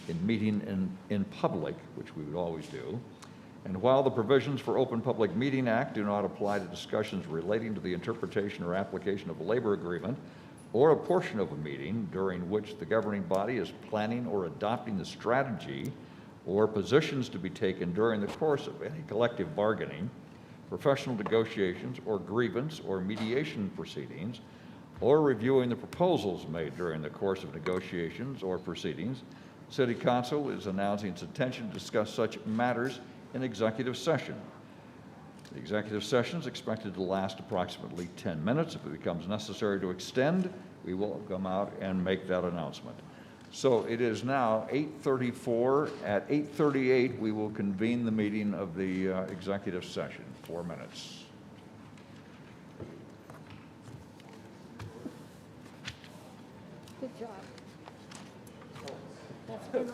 in meeting in public, which we would always do. And while the provisions for Open Public Meeting Act do not apply to discussions relating to the interpretation or application of a labor agreement or a portion of a meeting during which the governing body is planning or adopting the strategy or positions to be taken during the course of any collective bargaining, professional negotiations, or grievance or mediation proceedings, or reviewing the proposals made during the course of negotiations or proceedings, City Council is announcing its intention to discuss such matters in executive session. The executive session is expected to last approximately 10 minutes. If it becomes necessary to extend, we will come out and make that announcement. So it is now 8:34. At 8:38, we will convene the meeting of the executive session. 4 minutes. Good job. That's been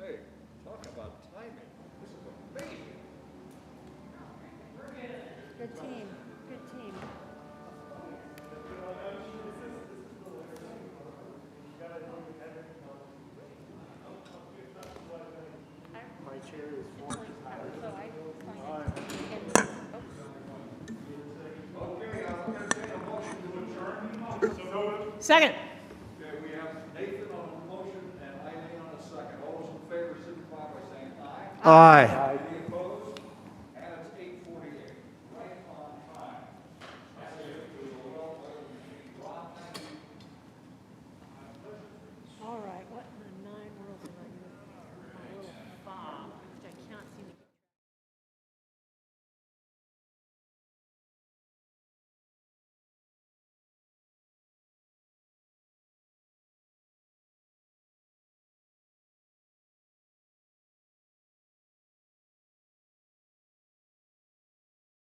Hey, talk about timing. This is amazing. Good team, good team. My chair is forged. Second. Okay, we have Nathan on the motion and Eileen on the second. All those in favor signify by saying aye. Aye.